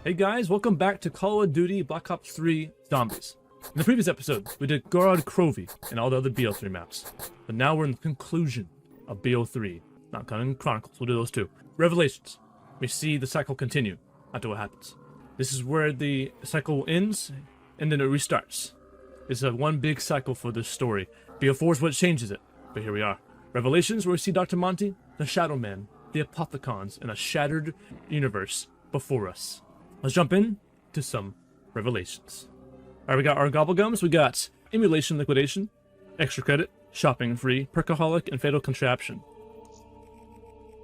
Hey guys, welcome back to Call of Duty Black Ops 3 Zombies. In the previous episode, we did Gorod Krovi and all the other BO3 maps. But now we're in the conclusion of BO3. Not counting Chronicles, we'll do those too. Revelations. We see the cycle continue after what happens. This is where the cycle ends, and then it restarts. It's a one big cycle for this story. BO4 is what changes it, but here we are. Revelations, where we see Dr. Monty, the Shadowman, the Apothicons, and a shattered universe before us. Let's jump in to some revelations. Alright, we got our Gobblegums, we got Emulation Liquidation, Extra Credit, Shopping Free, Perkaholic, and Fatal Contraption.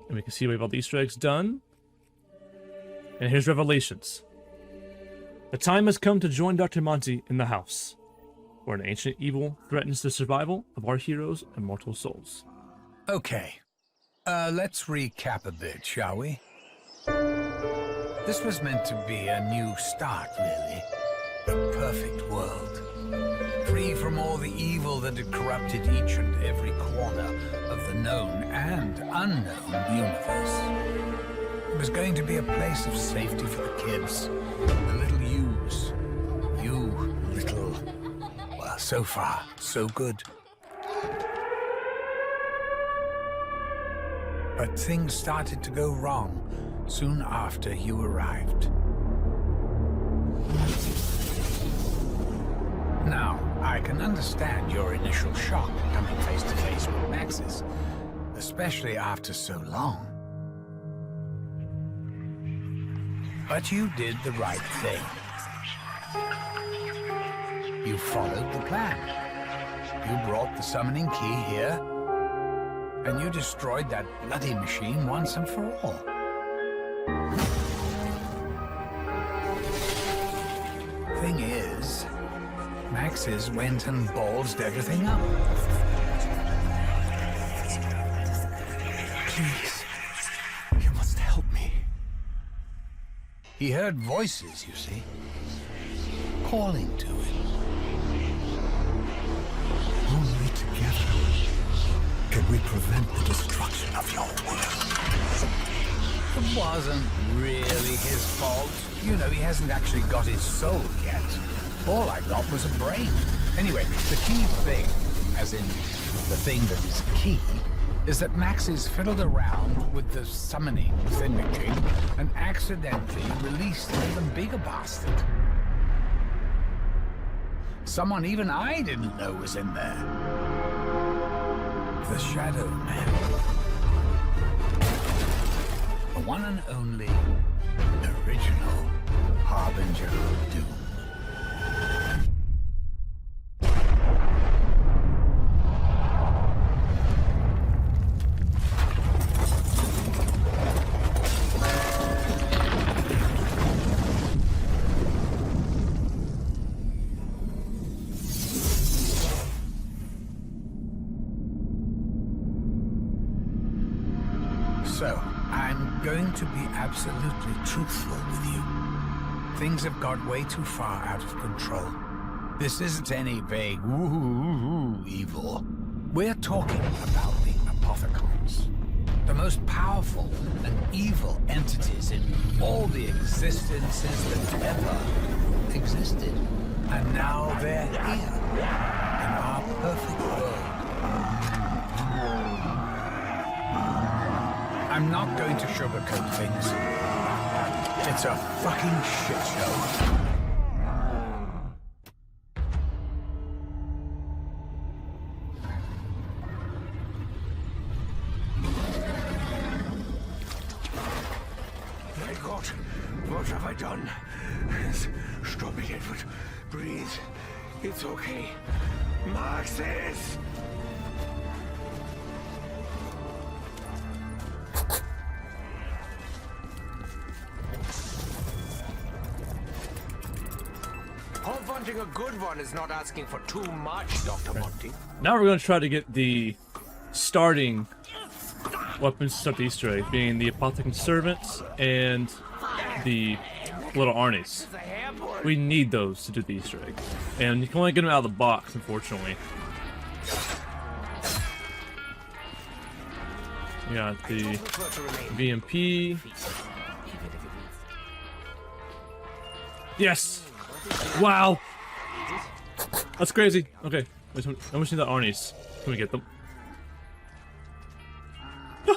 And we can see we have all the Easter eggs done. And here's Revelations. The time has come to join Dr. Monty in the house, where an ancient evil threatens the survival of our heroes' immortal souls. Okay, let's recap a bit, shall we? This was meant to be a new start, really. A perfect world. Free from all the evil that had corrupted each and every corner of the known and unknown universe. It was going to be a place of safety for the kids, the little yous. You little... Well, so far, so good. But things started to go wrong soon after you arrived. Now, I can understand your initial shock coming face to face with Maxis, especially after so long. But you did the right thing. You followed the plan. You brought the summoning key here, and you destroyed that bloody machine once and for all. Thing is, Maxis went and ballsed everything up. Please, you must help me. He heard voices, you see, calling to him. Only together can we prevent the destruction of your world. It wasn't really his fault. You know, he hasn't actually got his soul yet. All I got was a brain. Anyway, the key thing, as in the thing that is key, is that Maxis fiddled around with the summoning thingamajig and accidentally released an even bigger bastard. Someone even I didn't know was in there. The Shadowman. The one and only original Harbinger of Doom. So, I'm going to be absolutely truthful with you. Things have got way too far out of control. This isn't any vague woo evil. We're talking about the Apothicons. The most powerful and evil entities in all the existences that ever existed. And now they're here, in our perfect world. I'm not going to sugarcoat things. It's a fucking shit show. My God, what have I done? Stop it, Edward. Breathe. It's okay. Maxis! Wanting a good one is not asking for too much, Dr. Monty. Now we're going to try to get the starting weapons to start the Easter egg, being the Apothicon servants and the little Arnies. We need those to do the Easter egg. And you can only get them out of the box, unfortunately. We got the VMP. Yes! Wow! That's crazy. Okay, how much need the Arnies? Can we get them?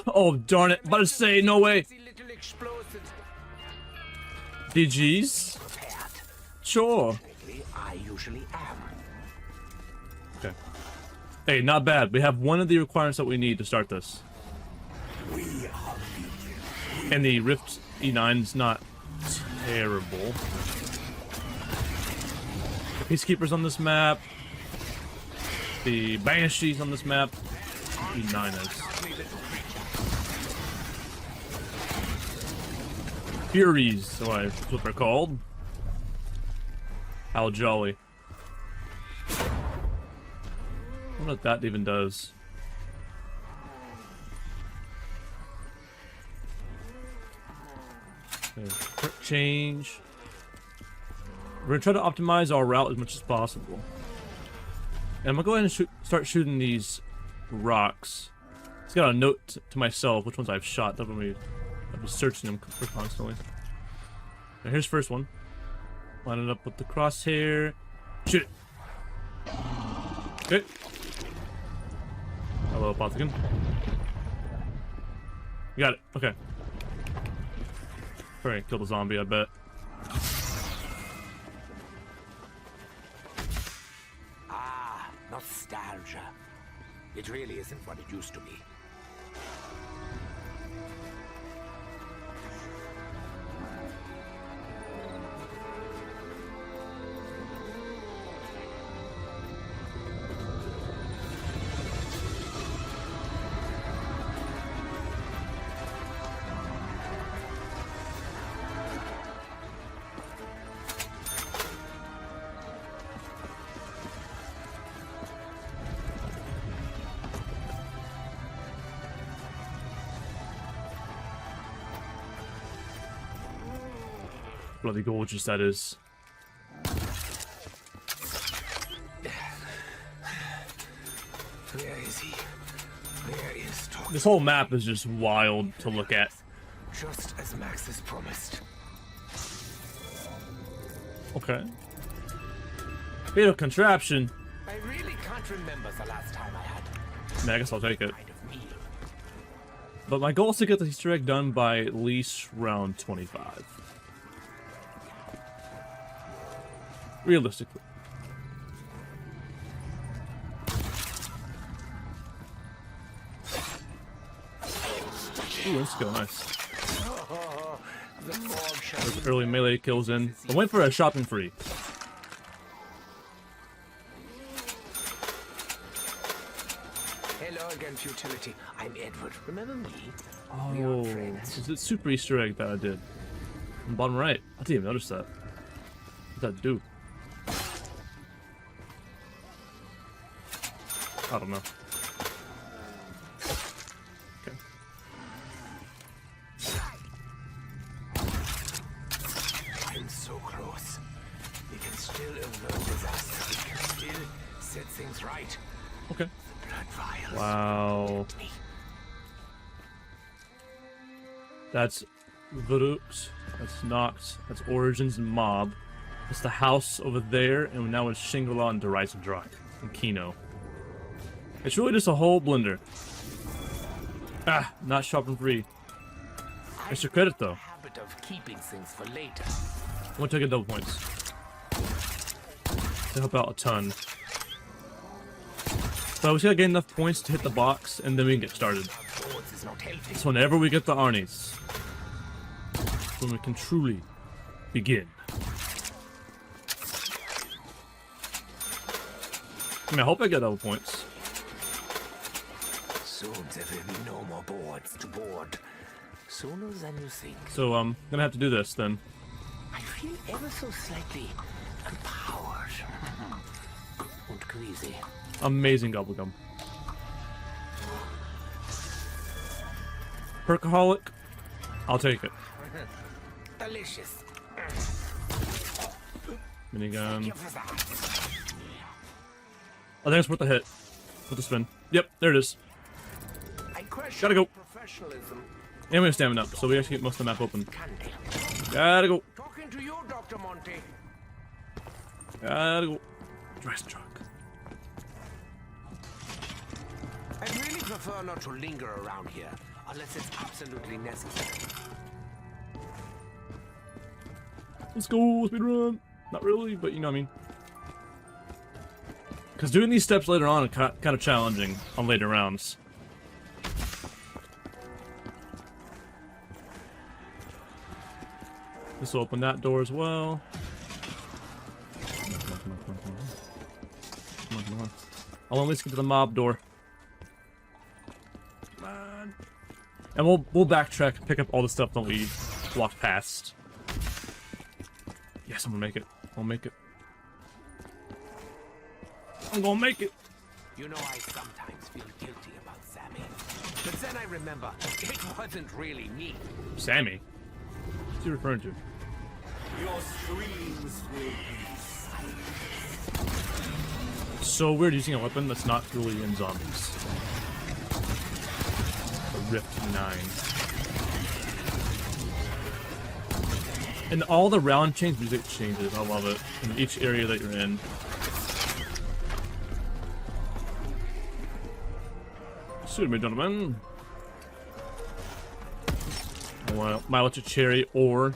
Oh, darn it. About to say, no way. DGs? Sure. I usually am. Okay. Hey, not bad. We have one of the requirements that we need to start this. And the Rift E9's not terrible. The Peacekeepers on this map. The Banshees on this map. E9 is. Furies, that's what they're called. How jolly. I wonder what that even does. Okay, quick change. We're gonna try to optimize our route as much as possible. And I'm gonna go ahead and start shooting these rocks. It's got a note to myself which ones I've shot. That when I'll be searching them for constantly. Now here's first one. Line it up with the crosshair. Shoot it. Okay. Hello, Apothicon. You got it. Okay. Probably kill the zombie, I bet. Ah, nostalgia. It really isn't what it used to be. Bloody gorgeous that is. Where is he? Where is Tom? This whole map is just wild to look at. Just as Max has promised. Okay. Bit of contraption. I really can't remember the last time I had I mean, I guess I'll take it. kind of meal. But my goal is to get the Easter egg done by at least round 25. Realistically. Ooh, let's go, nice. The fog shall Those early melee kills in. I'm waiting for a shopping free. Hello again, futility. I'm Edward. Remember me? Oh, it's a super Easter egg that I did. On the bottom right. I didn't even notice that. What's that do? I don't know. Okay. I'm so close. We can still avert disaster. We can still set things right. Okay. Blood vials. Wow. That's Varux. That's Nox. That's Origins and Mob. That's the house over there, and now it's Shangri-La and Derisive Drak and Kino. It's really just a whole blender. Ah, not shopping free. Extra credit though. Habit of keeping things for later. I'm gonna take a double points. To help out a ton. So we just gotta get enough points to hit the box, and then we can get started. Boards is not helping. So whenever we get the Arnies, when we can truly begin. I mean, I hope I get double points. Soon there will be no more boards to board. Sooner than you think. So I'm gonna have to do this then. I feel ever so slightly empowered. And queasy. Amazing gobblegum. Perkaholic, I'll take it. Delicious. Minigun. Give us that. I think it's worth a hit. With the spin. Yep, there it is. I question Gotta go. professionalism. And we have stamina up, so we actually get most of the map open. Candy. Gotta go. Talking to you, Dr. Monty. Gotta go. Dress truck. I'd really prefer not to linger around here, unless it's absolutely necessary. Let's go, speedrun. Not really, but you know what I mean. Because doing these steps later on are kind of challenging on later rounds. This will open that door as well. Come on. I'll at least get to the mob door. Come on. And we'll backtrack and pick up all the stuff that we walked past. Yes, I'm gonna make it. I'll make it. I'm gonna make it. You know, I sometimes feel guilty about Sammy. But then I remember, it wasn't really me. Sammy? What's he referring to? Your screams will be silent. So weird using a weapon that's not really in zombies. A Rift 9. And all the round change music changes. I love it. In each area that you're in. Excuse me, gentlemen. Well, my electric cherry or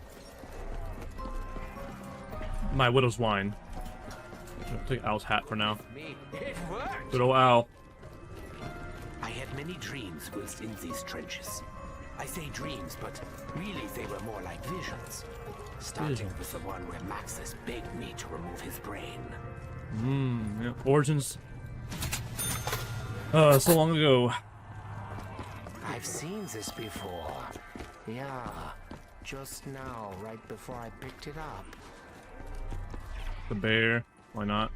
my widow's wine. I'll take Owl's hat for now. Me, it worked. Widow Owl. I had many dreams whilst in these trenches. I say dreams, but really they were more like visions. Starting with the one where Maxis begged me to remove his brain. Yeah. Origins. So long ago. I've seen this before. Yeah, just now, right before I picked it up. The bear. Why not?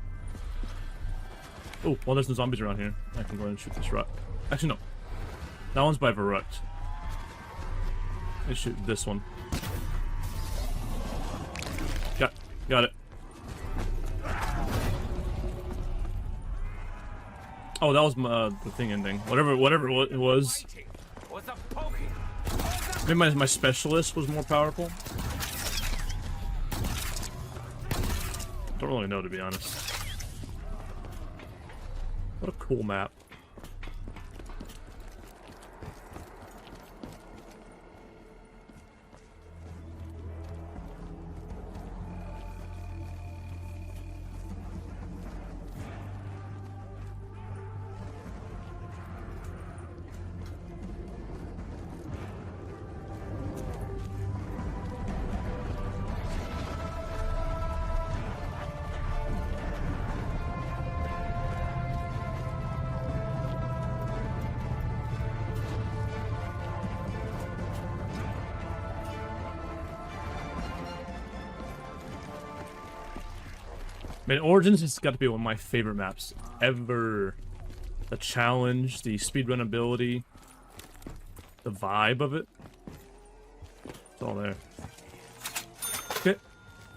Oh, well, there's no zombies around here. I can go ahead and shoot this rock. Actually, no. That one's by Verrucht. Let's shoot this one. Got it. Oh, that was the thing ending. Whatever it was. Maybe my specialist was more powerful. Don't really know, to be honest. What a cool map. Man, Origins has got to be one of my favorite maps ever. The challenge, the speedrun ability, the vibe of it. It's all there. Okay.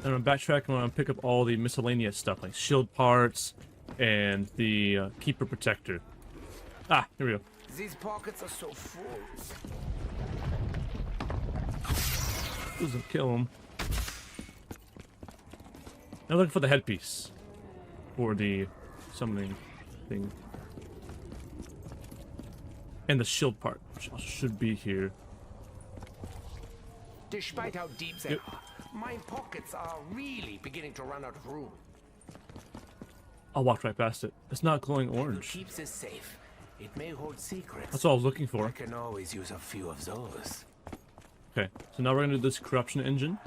And I'm backtrack. I'm gonna pick up all the miscellaneous stuff like shield parts and the Keeper Protector. Ah, here we go. These pockets are so full. Doesn't kill him. I'm looking for the headpiece for the summoning thing. And the shield part, which should be here. Despite how deep they are, my pockets are really beginning to run out of room. I'll walk right past it. It's not glowing orange. Keep this safe. It may hold secrets. That's all I was looking I for. can always use a few of those. Okay, so now we're gonna do this corruption engine.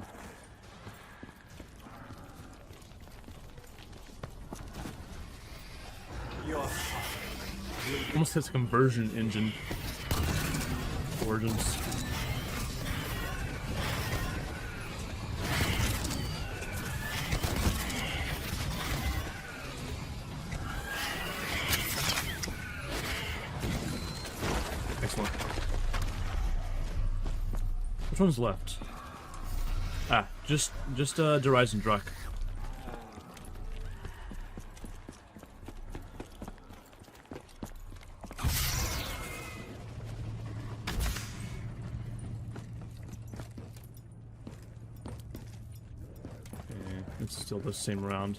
Almost has a conversion engine. Origins. Excellent. Which one's left? Ah, just Derizen Druck. It's still the same round.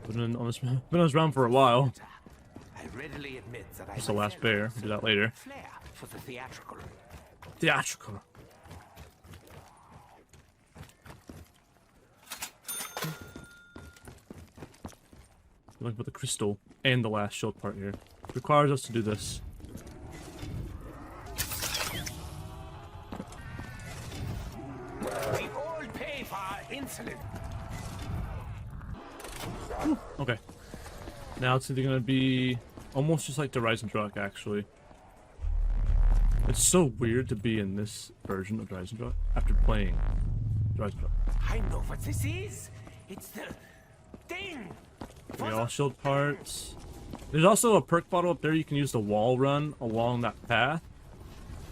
Been on this round for a while. I readily admit that Just the last bear. We'll do that later. Flair for the theatrical. Theatrical. Look at the crystal and the last shield part here. It requires us to do this. We all pay for our insolence. Okay. Now it's either gonna be almost just like the Rise and Drug, actually. It's so weird to be in this version of Rise and Drug after playing Rise and Drug. I know what this is. It's the thing. Okay, all shield parts. There's also a perk bottle up there. You can use the wall run along that path.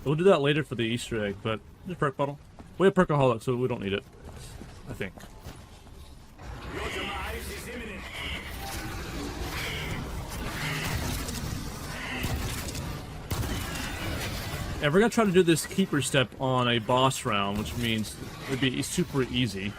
We'll do that later for the Easter egg, but there's a perk bottle. We have perkaholic, so we don't need it. I think. Your demise is imminent. And we're gonna try to do this keeper step on a boss round, which means it'd be super easy.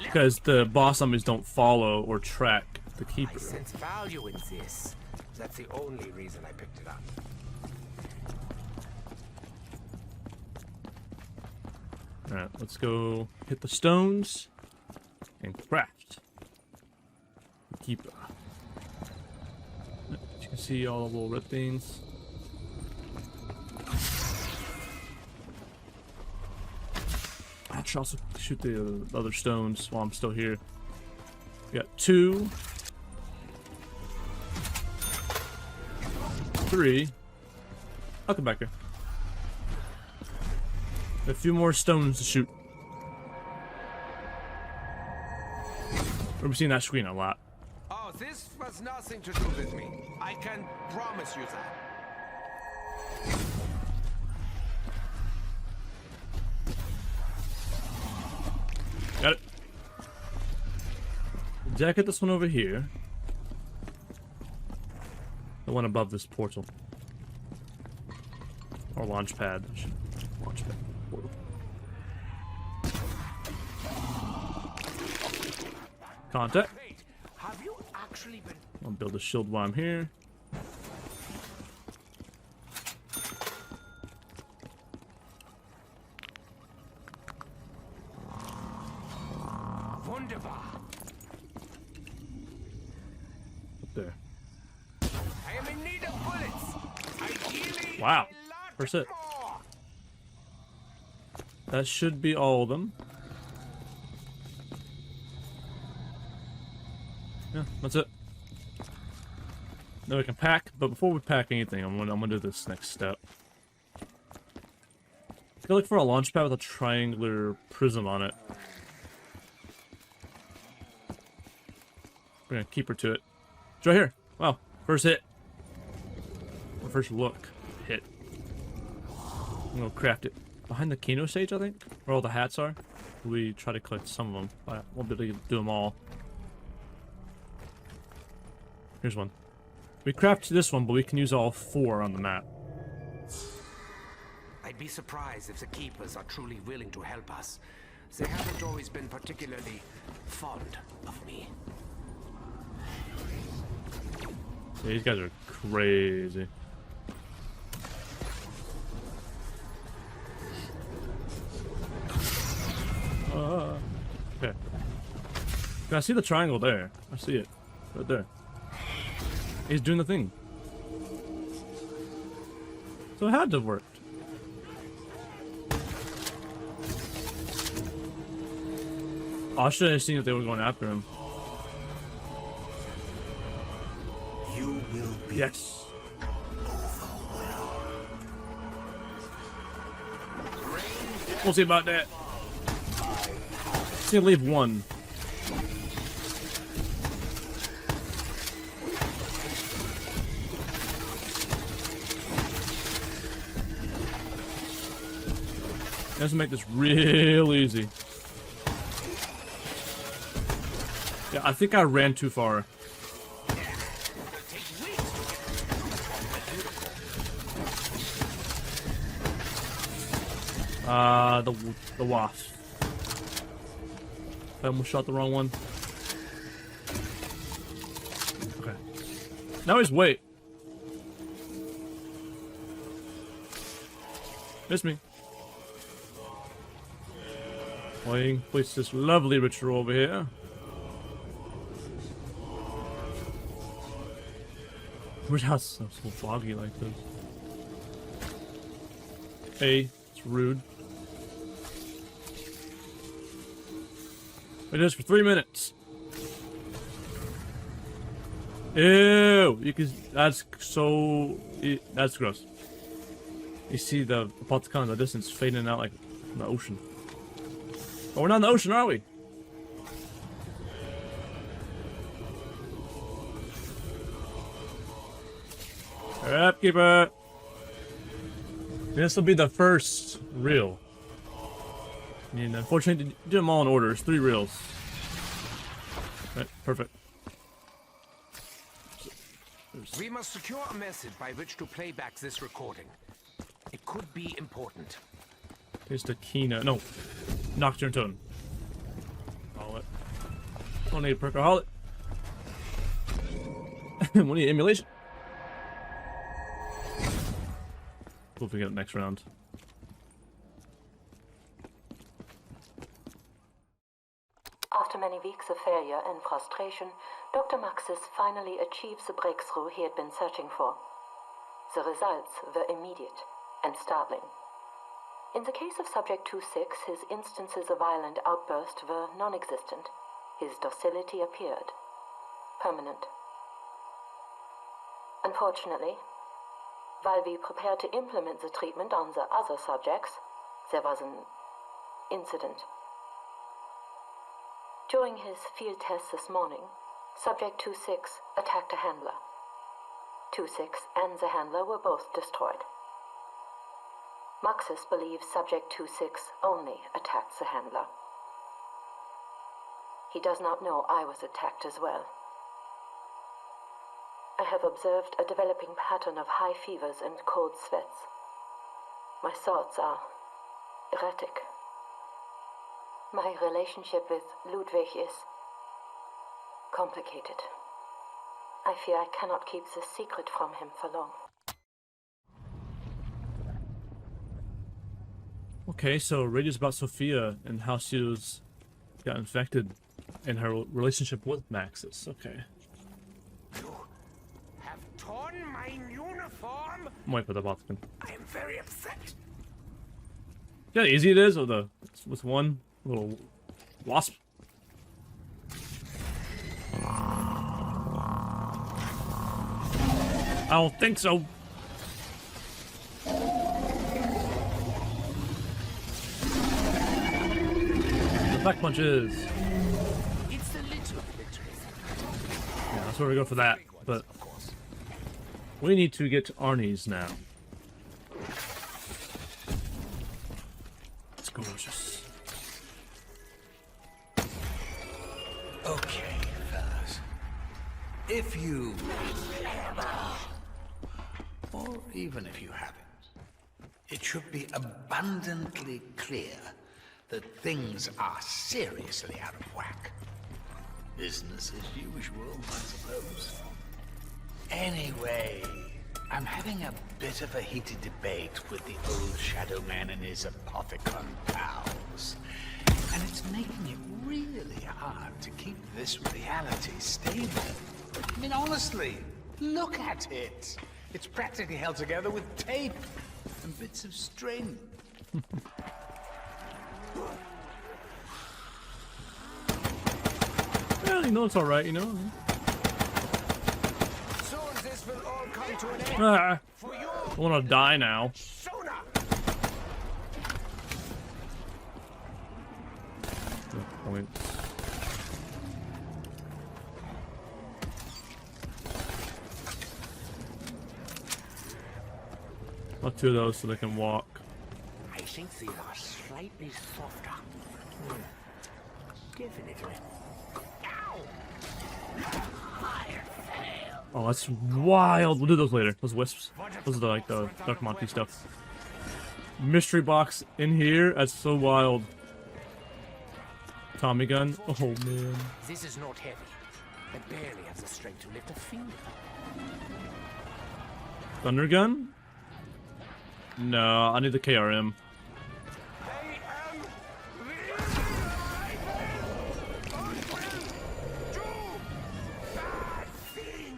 Because the boss zombies don't follow or track the keeper. I sense value in this. That's the only reason I picked it up. Alright, let's go hit the stones and craft the keeper. As you can see all the little red things. I should also shoot the other stones while I'm still here. We got 2, 3. I'll come back here. A few more stones to shoot. We've seen that screen a lot. Oh, this was nothing to do with me. I can promise you that. Got it. Jacket this one over here. The one above this portal. Or launch pad. Launch pad. Portal. Contact. Wait, have you actually been... I'll build a shield while I'm here. Wunderbar. Up there. I am in need of bullets. Ideally, Wow. a lot First hit. more. That should be all of them. Yeah, that's it. Now we can pack, but before we pack anything, I'm gonna do this next step. Go look for a launch pad with a triangular prism on it. We're gonna keep her to it. It's right here. Wow, first hit. Or first look. Hit. I'm gonna craft it. Behind the Kino stage, I think? Where all the hats are. We try to collect some of them, but we'll be able to do them all. Here's one. We crafted this one, but we can use all 4 on the map. I'd be surprised if the keepers are truly willing to help us. They haven't always been particularly fond of me. Yeah, these guys are crazy. Okay. I see the triangle there. I see it. Right there. He's doing the thing. So it had to have worked. Oh, I should have seen if they were going after him. You will be Yes. We'll see about that. Let's see, leave 1. Let's make this real easy. Yeah, I think I ran too far. The wasp. I almost shot the wrong one. Okay. Now he's wait. Miss me. Playing. Place this lovely ritual over here. Weird how it's so foggy like this. Hey, it's rude. It is for 3 minutes. Ew! You can. That's so. That's gross. You see the Apothicon in the distance fading out like in the ocean. Oh, we're not in the ocean, are we? Yep, keeper. This will be the first reel. I mean, unfortunately, do them all in order. It's 3 reels. Right, perfect. We must secure a message by which to play back this recording. It could be important. Here's the keynote. No. Nocturne tone. Call it. Don't need a perk. Call it. We need emulation. We'll figure it next round. After many weeks of failure and frustration, Dr. Maxis finally achieves the breakthrough he had been searching for. The results were immediate and startling. In the case of Subject 2-6, his instances of violent outburst were non-existent. His docility appeared. Permanent. Unfortunately, while we prepared to implement the treatment on the other subjects, there was an incident. During his field test this morning, Subject 2-6 attacked a handler. 2-6 and the handler were both destroyed. Maxis believes Subject 2-6 only attacked the handler. He does not know I was attacked as well. I have observed a developing pattern of high fevers and cold sweats. My thoughts are erratic. My relationship with Ludwig is complicated. I fear I cannot keep this secret from him for long. Okay, so radio's about Sophia and how she got infected in her relationship with Maxis. Okay. You have torn my uniform? I'm waiting for the Apothicon. I am very upset. Yeah, how easy it is with one little wasp. I don't think so. The back punches. It's the little victories. Yeah, that's where we go for that. But we need to get to Arnies now. It's gorgeous. Okay, fellas. If you... or even if you haven't, it should be abundantly clear that things are seriously out of whack. Business as usual, I suppose. Anyway, I'm having a bit of a heated debate with the old Shadowman and his Apothicon pals. And it's making it really hard to keep this reality stable. I mean, honestly, look at it. It's practically held together with tape and bits of string. Well, you know, it's alright, you know. Soon this will all come to an end. Ah, For you, I want to die now. Sona. Good point. Not 2 of those so they can walk. I think they are slightly softer. Definitely. Ow! Fire fail. Oh, that's wild. We'll do those later. Those wisps. Those are the, like the Dark Monty stuff. Mystery box in here. That's so wild. Tommy gun. Oh man. This is not heavy. I barely have the strength to lift a finger. Thunder gun? No, I need the KRM.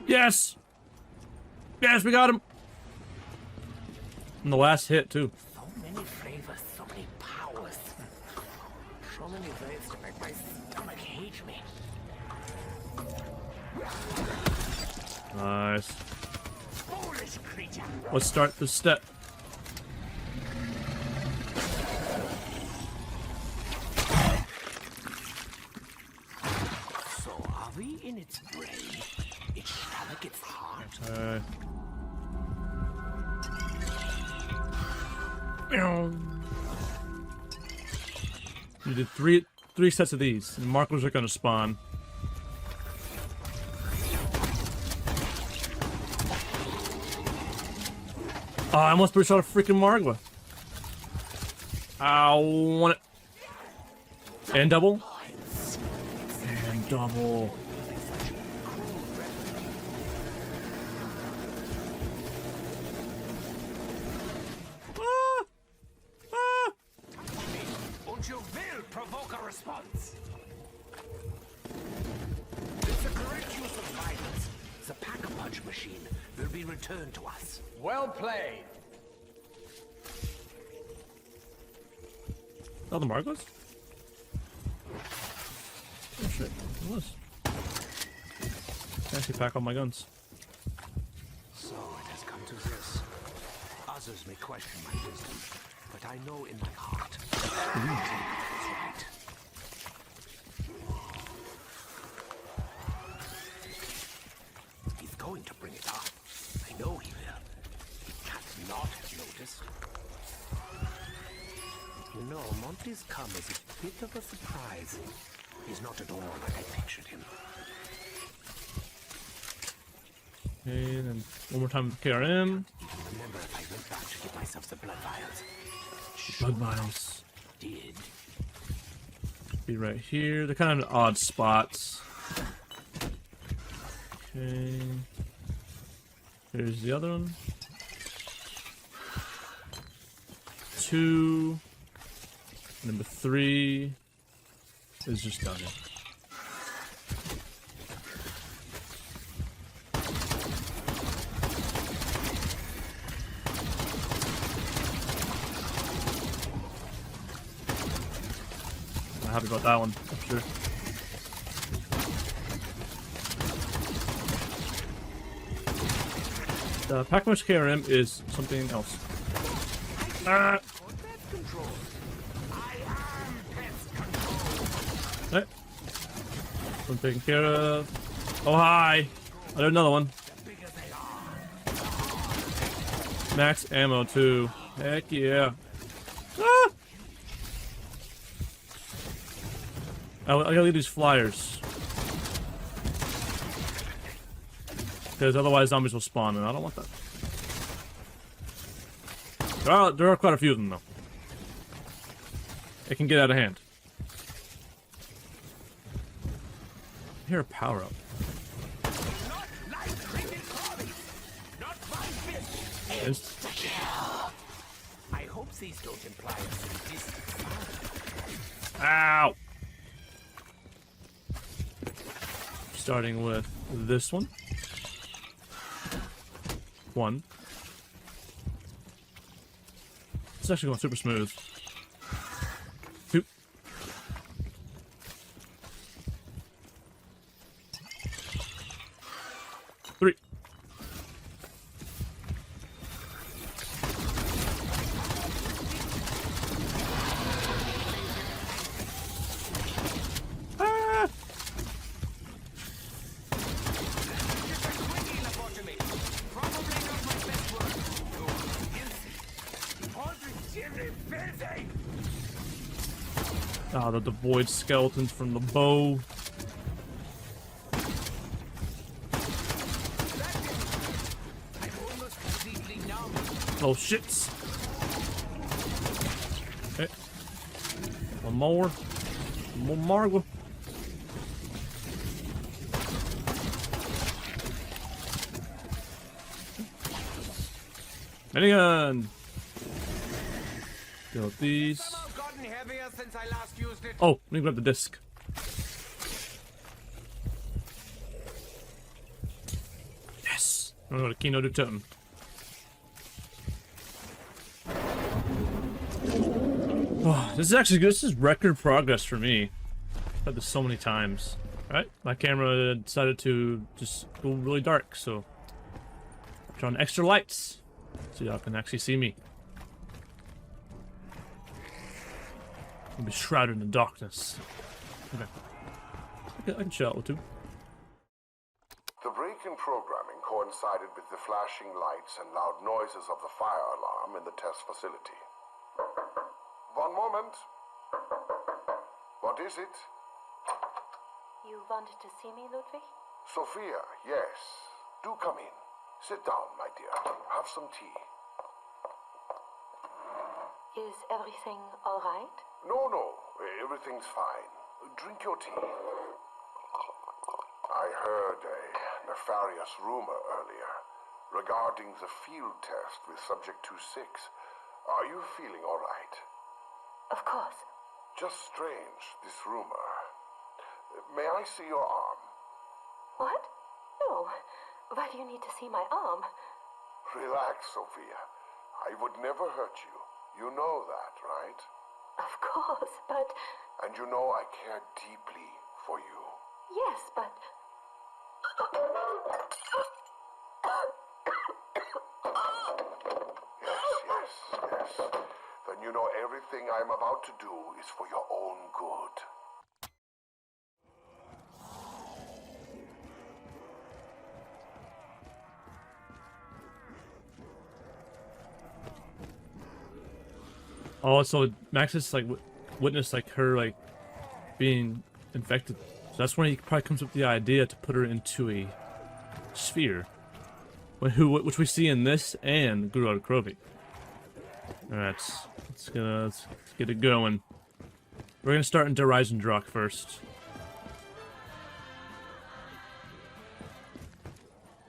Yes! Yes, we got him! And the last hit, too. So many flavors, so many powers. So many ways to make my stomach hate me. Nice. Foolish creature. Let's start the step. So are we in its brain? Its stomach, its heart? You did three sets of these, and markers are gonna spawn. Oh, I almost burst out a freaking Margwa. I want it. And double. And double. And you will provoke a response. It's the correct use of violence. The pack-a-punch machine will be returned to us. Well played. Oh, the Margwas? Oh shit, it was. I actually pack all my guns. So it has come to this. Others may question my wisdom, but I know in my heart it's right. He's going to bring it up. I know he will. He can't not have noticed. You know, Monty's come as a bit of a surprise. He's not at all like I pictured him. Okay, then one more time with KRM. Even remember if I went back to give myself the blood vials. Blood vials. Did. Be right here. They're kind of in odd spots. Okay. Here's the other one. 2. Number 3 is just down here. I'm happy about that one, for sure. The Pac-Man KRM is something else. Ah! Okay. One taken care of. Oh, hi! I did another one. Max ammo, too. Heck yeah. Ah! I gotta leave these flyers. Because otherwise zombies will spawn, and I don't want that. There are quite a few of them, though. It can get out of hand. I hear a power up. I hope these don't imply a distance. Ow! Starting with this one. 1. It's actually going super smooth. 2. 3. Ah! Ah, the devoid skeletons from the bow. Oh shits. Okay. One more. Come on, Margwas. Minigun! Kill these. Gotten heavier since I last used it. Oh, let me grab the disc. Yes! I'm going to keynote a totem. Oh, this is actually good. This is record progress for me. I've had this so many times. Alright, my camera decided to just go really dark, so turn on extra lights so y'all can actually see me. I'll be shrouded in darkness. Okay. I can chill too. The break in programming coincided with the flashing lights and loud noises of the fire alarm in the test facility. One moment. What is it? You wanted to see me, Ludwig? Sophia, yes. Do come in. Sit down, my dear. Have some tea. Is everything all right? No. Everything's fine. Drink your tea. I heard a nefarious rumor earlier regarding the field test with Subject 26. Are you feeling all right? Of course. Just strange, this rumor. May I see your arm? What? No. Why do you need to see my arm? Relax, Sophia. I would never hurt you. You know that, right? Of course, but... And you know I care deeply for you. Yes, but... Yes. Then you know everything I'm about to do is for your own good. Oh, so Max is like witnessed like her like being infected. So that's when he probably comes up with the idea to put her into a sphere, which we see in this and Gerard Crovey. All right, let's get it going. We're gonna start in Der Reisendrock first.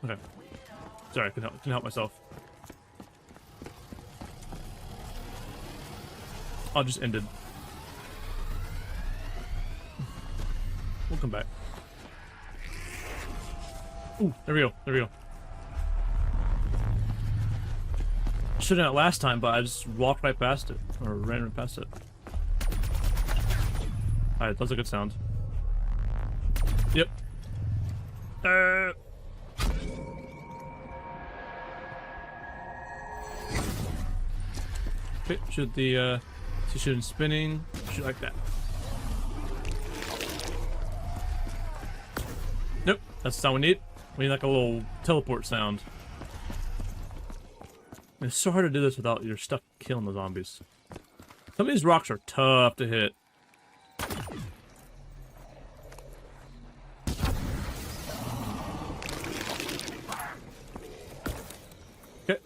Okay. Sorry, I can help myself. I'll just end it. We'll come back. Ooh, there we go. I should have done it last time, but I just walked right past it. Or ran right past it. Alright, that's a good sound. Yep. Okay, shoot the, shooting spinning, shoot like that. Nope, that's the sound we need. We need like a little teleport sound. It's so hard to do this without you're stuck killing the zombies. Some of these rocks are tough to hit. Okay.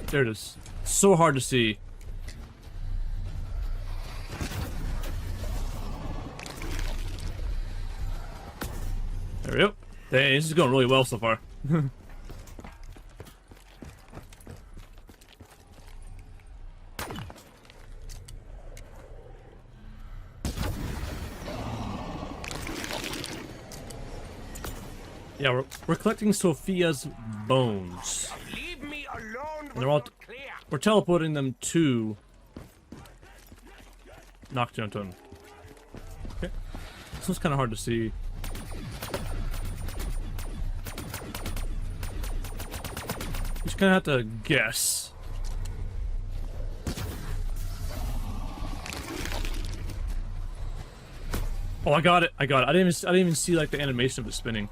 There it is. So hard to see. There we go. Dang, this is going really well so far. Yeah, we're collecting Sophia's bones. Leave me alone. And they're all we're teleporting them to Nocturne. Okay. This one's kind of hard to see. Just kind of have to guess. Oh, I got it. I didn't even see like the animation of it spinning.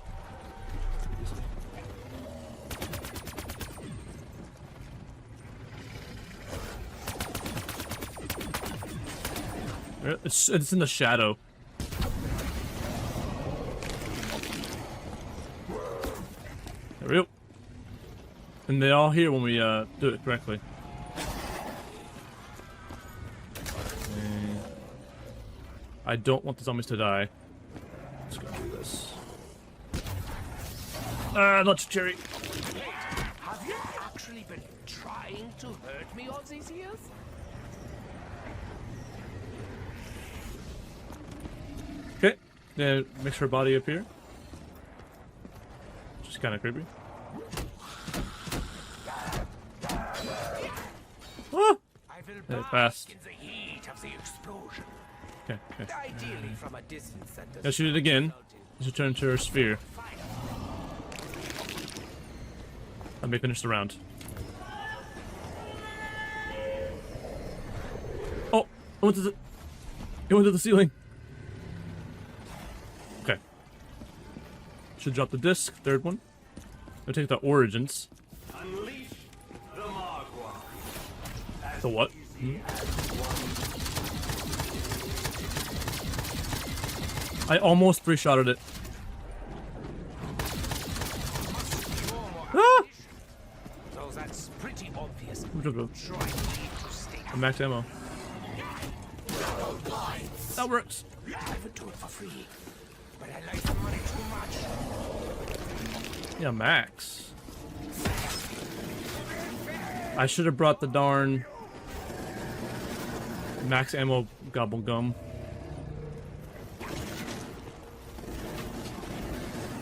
It's in the shadow. There we go. And they all hear when we do it correctly. I don't want the zombies to die. Let's go do this. Not cherry. Wait, have you actually been trying to hurt me all these years? Okay, then makes her body appear. Which is kind of creepy. Ah! I will Yeah, bask fast. in the heat of the explosion. Okay, okay. Ideally from a distance that does Now shoot it again. Let's return to her sphere. Let me finish the round. Oh! It went to the ceiling. Okay. Should drop the disc. Third one. I'll take the origins. Unleash the Margwas. The what? I almost three-shotted it. Ah! So that's pretty obvious. Max ammo. That works. I would do it for free, but I like the money too much. Yeah, max. I should have brought the darn max ammo gobble gum.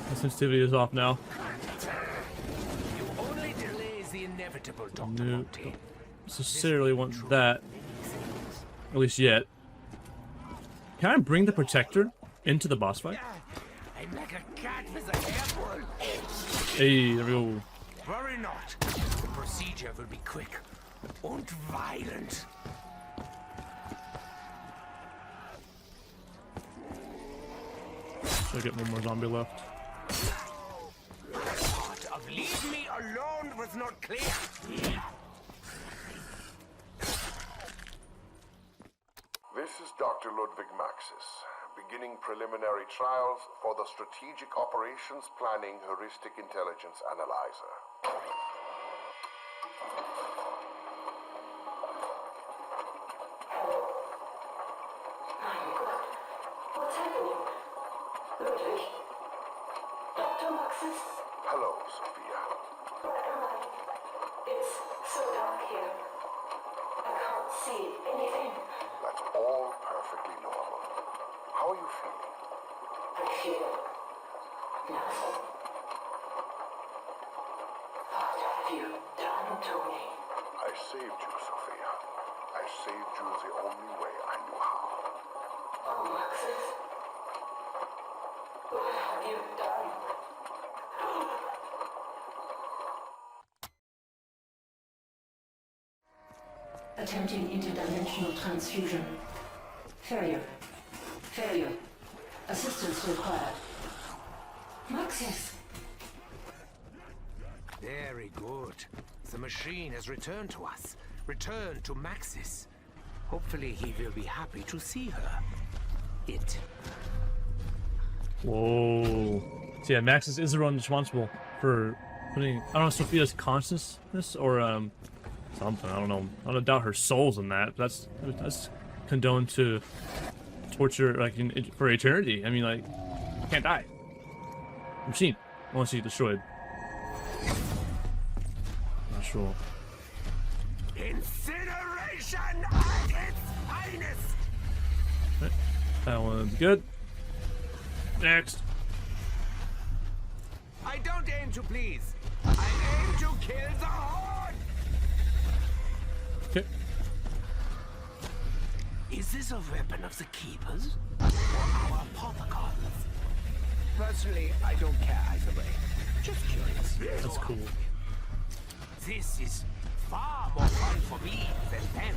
The sensitivity is off now. You only delay the inevitable, Dr. No, Monty. don't necessarily want that. At least yet. Can I bring the protector into the boss fight? I'm like a cat with a hair pull. Hey, there we go. Worry not. The procedure will be quick and violent. Should I get one more zombie left? Thought of leave me alone was not clear. This is Dr. Ludwig Maxis, beginning preliminary trials for the Strategic Operations Planning Heuristic Intelligence Analyzer. What's happening? Ludwig? Dr. Maxis? Hello, Sophia. Where am I? It's so dark here. I can't see anything. That's all perfectly normal. How are you feeling? I feel nothing. What have you done to me? I saved you, Sophia. I saved you the only way I knew how. Oh, Maxis. What have you done? Attempting interdimensional transfusion. Failure. Failure. Assistance required. Maxis! Very good. The machine has returned to us. Returned to Maxis. Hopefully he will be happy to see her. It. Whoa. So yeah, Maxis is the one responsible for putting, I don't know, Sophia's consciousness or something. I don't know. I don't doubt her soul's in that. But that's condoned to torture like for eternity. I mean, like, you can't die. Machine, unless you destroyed. Not sure. Incineration at its finest! Right. That one's good. Next. I don't aim to please. I aim to kill the Horde! Okay. Is this a weapon of the Keepers? Or our Apothicons? Personally, I don't care either way. Just curious. That's cool. This is far more fun for me than them.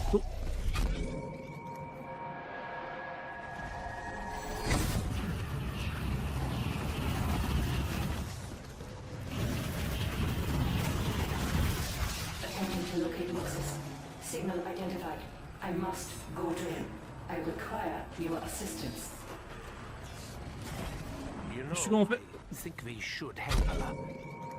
Cool. Attempting to locate Maxis. Signal identified. I must go to him. I require your assistance. You She gonna know, I think we should help her.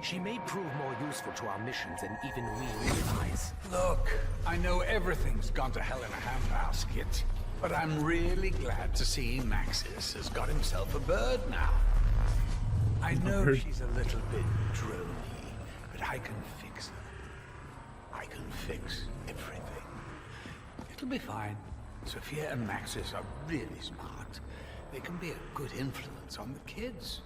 She may prove more useful to our missions than even we realize. Look, I know everything's gone to hell in a handbasket, but I'm really glad to see Maxis has got himself a bird now. I know she's a little bit drony, but I can fix her. I can fix everything. It'll be fine. Sophia and Maxis are really smart. They can be a good influence on the kids.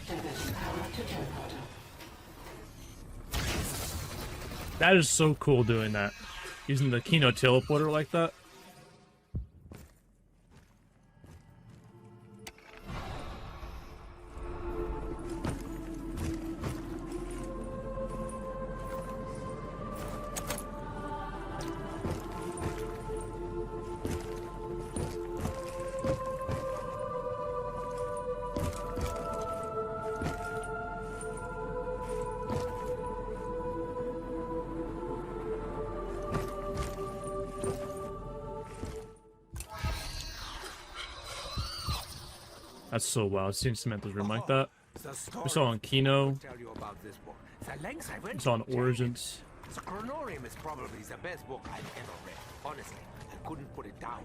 Diversion power to teleporter. That is so cool doing that. Using the Kino teleporter like that. That's so wild, seeing Samantha's room like that. We saw on Kino. Tell you about this book. The lengths I went We saw on to check Origins. it. The Kronorium is probably the best book I've ever read. Honestly, I couldn't put it down.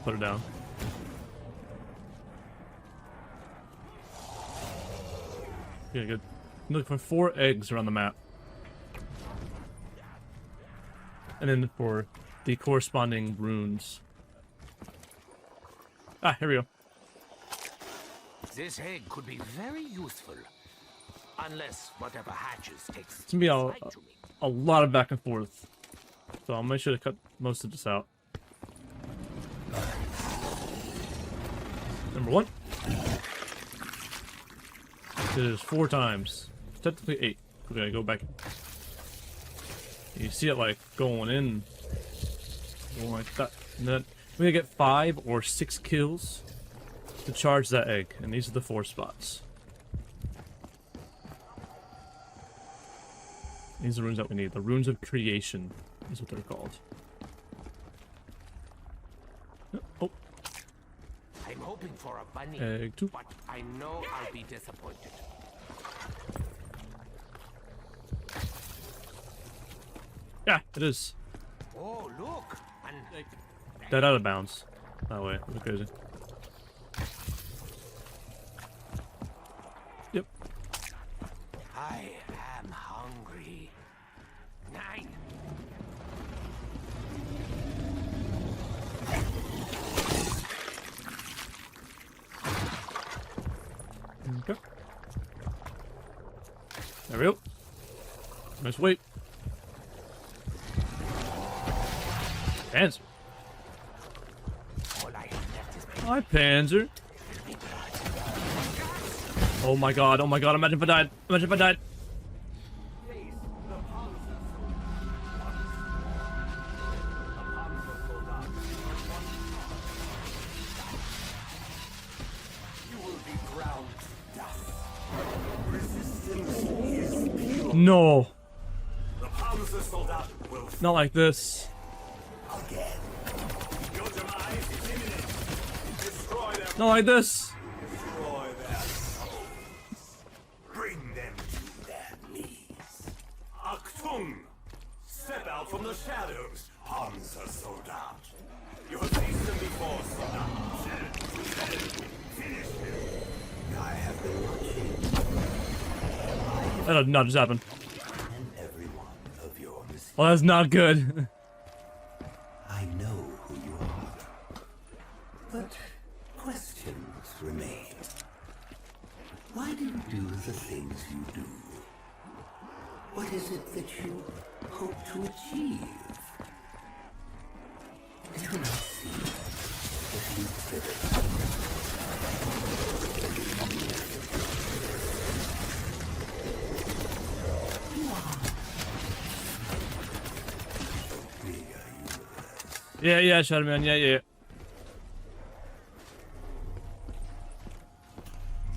Put it down. Yeah, good. Look for 4 eggs around the map. And then for the corresponding runes. Ah, here we go. This egg could be very useful. Unless whatever hatches takes It's gonna be dislike to me. a lot of back and forth. So I'll make sure to cut most of this out. Number 1. It is 4 times. It's technically 8. We're gonna go back. You see it like going in. Going like that. And then we're gonna get 5 or 6 kills to charge that egg. And these are the 4 spots. These are the runes that we need. The runes of creation is what they're called. Oh. I'm hoping for a bunny, Egg 2. but I know I'll be disappointed. Yeah, it is. Oh, look! And Dead out of bounds. That way. That's crazy. Yep. I am hungry. 9. Okay. There we go. Nice wait. Panzer. All I have left is Hi, Panzer. Oh my god, imagine if I died. Imagine if I died. No. The Panzer soldat will Not like this. again. Your demise is imminent. Destroy them. Not like this. Destroy their souls. Bring them to their knees. Achtung! Step out from the shadows, Panzer soldat. You have faced them before, soldat. Finish him. I have been watching. That did not just happen. And every one of your mistakes. Well, that's not good. I know who you are. But questions remain. Why do you do the things you do? What is it that you hope to achieve? I do not see if you pivot. Yeah, Shadowman, yeah.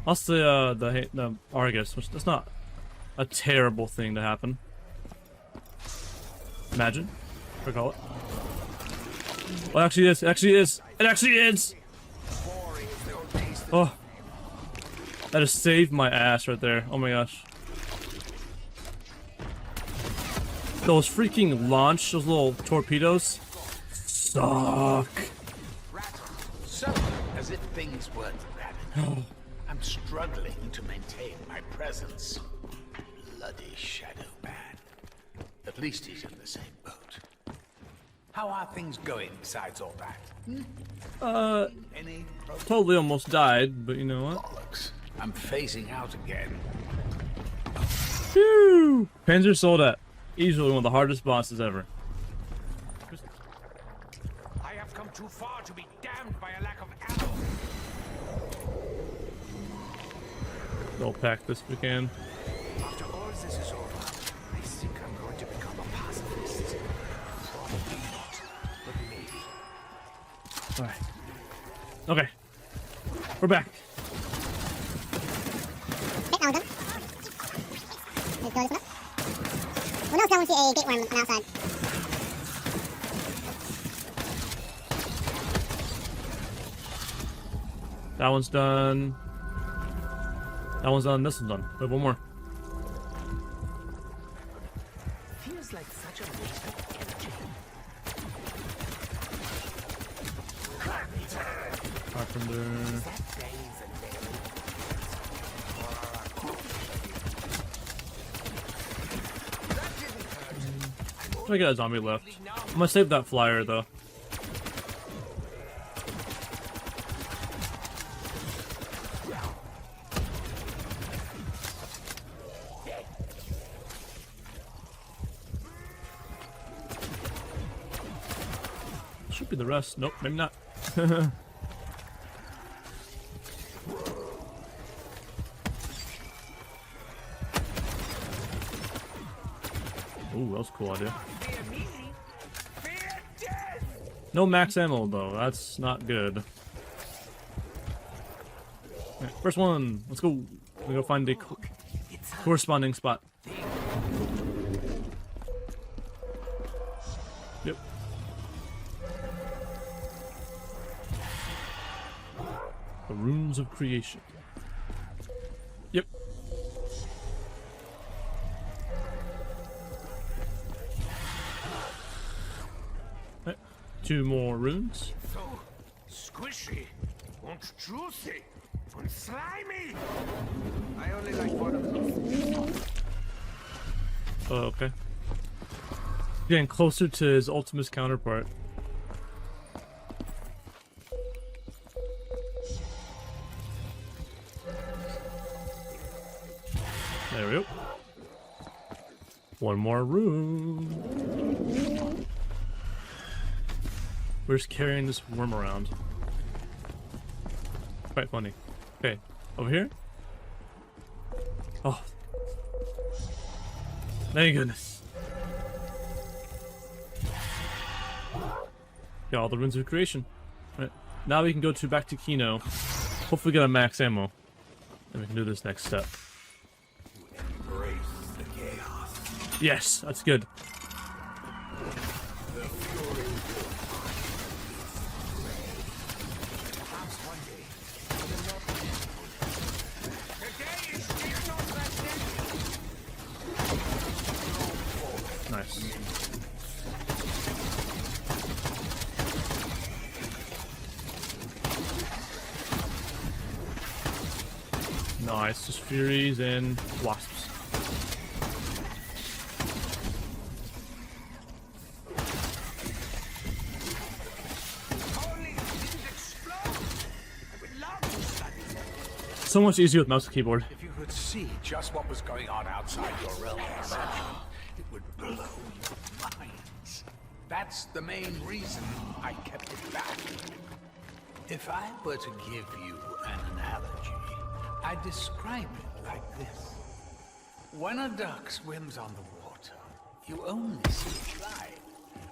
That's the Argus, which that's not a terrible thing to happen. Imagine. Recall it. Well, it actually is. It actually is. Oh. That just saved my ass right there. Oh my gosh. Those freaking launch, those little torpedoes, suck. So, as if things weren't bad, I'm struggling to maintain my presence. Bloody Shadowman. At least he's in the same boat. How are things going besides all that? Any Totally almost died, but you know what? bollocks? I'm phasing out again. Phew! Panzers sold at. Easily one of the hardest bosses ever. I have come too far to be damned by a lack of ammo. They'll pack this if we can. After all this is over, I think I'm going to become a pacifist. Probably not, but maybe. Alright. Okay. We're back. Okay, now we're done. Let's go this one up. Well, no, I want to see a gateworm on the outside. That one's done. That one's done. This one's done. We have one more. Feels like such a waste of energy. Carpenter. That days and days. I got a zombie left. I'm gonna save that flyer though. Should be the rest. Nope, maybe not. Ooh, that was a cool idea. No max ammo though, that's not good. Right, first one, let's go. We go find a corresponding spot. Yep. The runes of creation. Yep. Right, 2 more runes. So squishy and juicy and slimy. I only like one of those. Oh, okay. Getting closer to his Ultimus counterpart. There we go. One more room. We're just carrying this worm around. Quite funny. Okay, over here. Oh. Thank goodness. Got all the runes of creation. Right. Now we can go back to Kino. Hopefully get a max ammo. And we can do this next step. Embrace the chaos. Yes, that's good. The fury Perhaps one day. The day is still not that day. Nice. Nice, just furies and wasps. Only it didn't explode. I would love to study that. So much easier with mouse and keyboard. If you could see just what was going on outside your realm of perception, it would blow your minds. That's the main reason I kept it back. If I were to give you an analogy, I'd describe it like this. When a duck swims on the water, you only see it glide,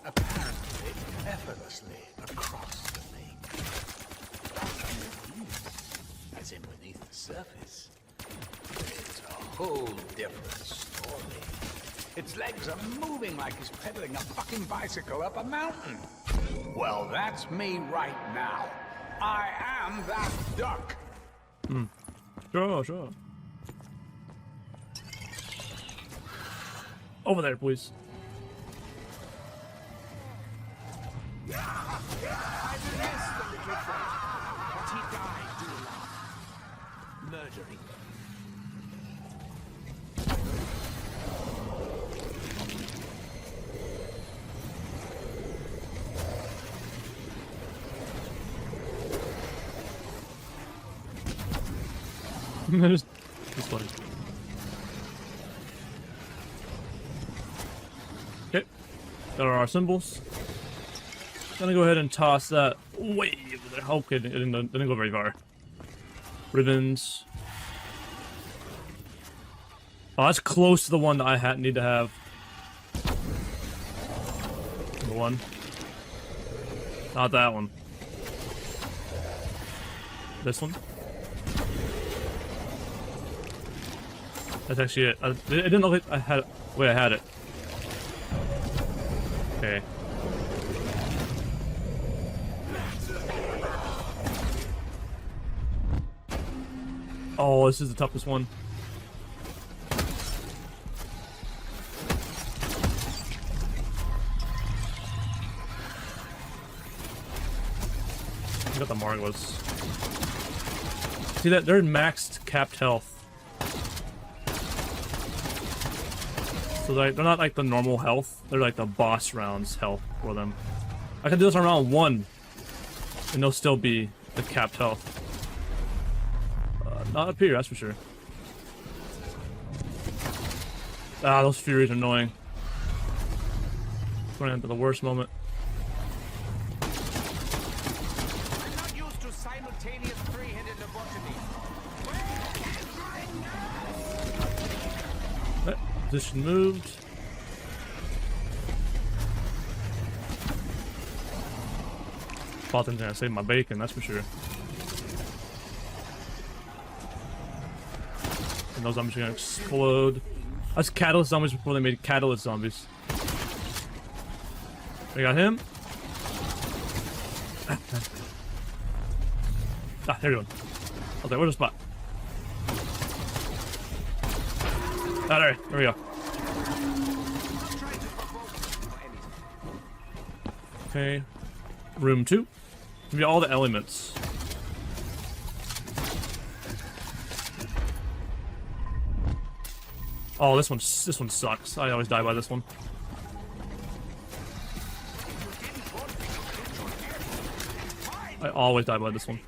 apparently effortlessly across the lake. As in beneath the surface, it's a whole different story. Its legs are moving like he's pedaling a fucking bicycle up a mountain. Well, that's me right now. I am that duck. Sure, sure. Over there, please. Murdering. It's funny. Okay, got our symbols. Gonna go ahead and toss that way over there. Okay, it didn't go very far. Ribbons. Oh, that's close to the one that I need to have. The one. Not that one. This one. That's actually it. It didn't look like I had it. Wait, I had it. Okay. Oh, this is the toughest one. I got the Margwas. See that? They're maxed capped health. So they're not like the normal health. They're like the boss rounds health for them. I can do this on round 1. And they'll still be the capped health. Not up here, that's for sure. Ah, those Furies are annoying. Running into the worst moment. I'm not used to simultaneous three-headed lobotomy. Position moved. Thought I'm gonna save my bacon, that's for sure. And those zombies are gonna explode. That's catalyst zombies before they made catalyst zombies. We got him. Ah, there you go. Okay, where's the spot? Ah, there we go. Okay. Room 2. Give me all the elements. Oh, this one sucks. I always die by this one. I always die by this one.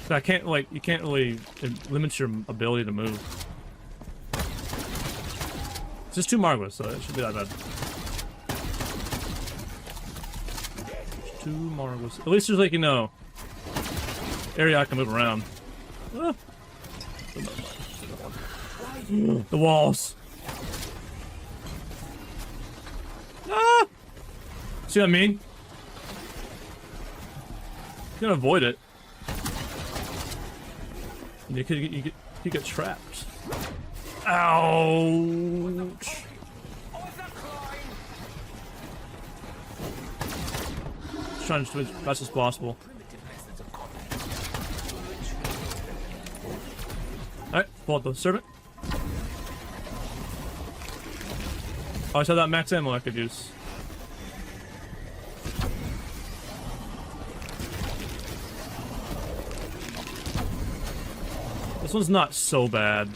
I can't, like, you can't really, it limits your ability to move. It's just 2 Margwas, so it should be that bad. There's 2 Margwas. At least there's, like, you know, area I can move around. Ah. The walls. Ah! See what I mean? You can avoid it. You could get trapped. Ouch! Just trying to do it as fast as possible. Alright, pull out the servant. Oh, I saw that max ammo I could use. This one's not so bad.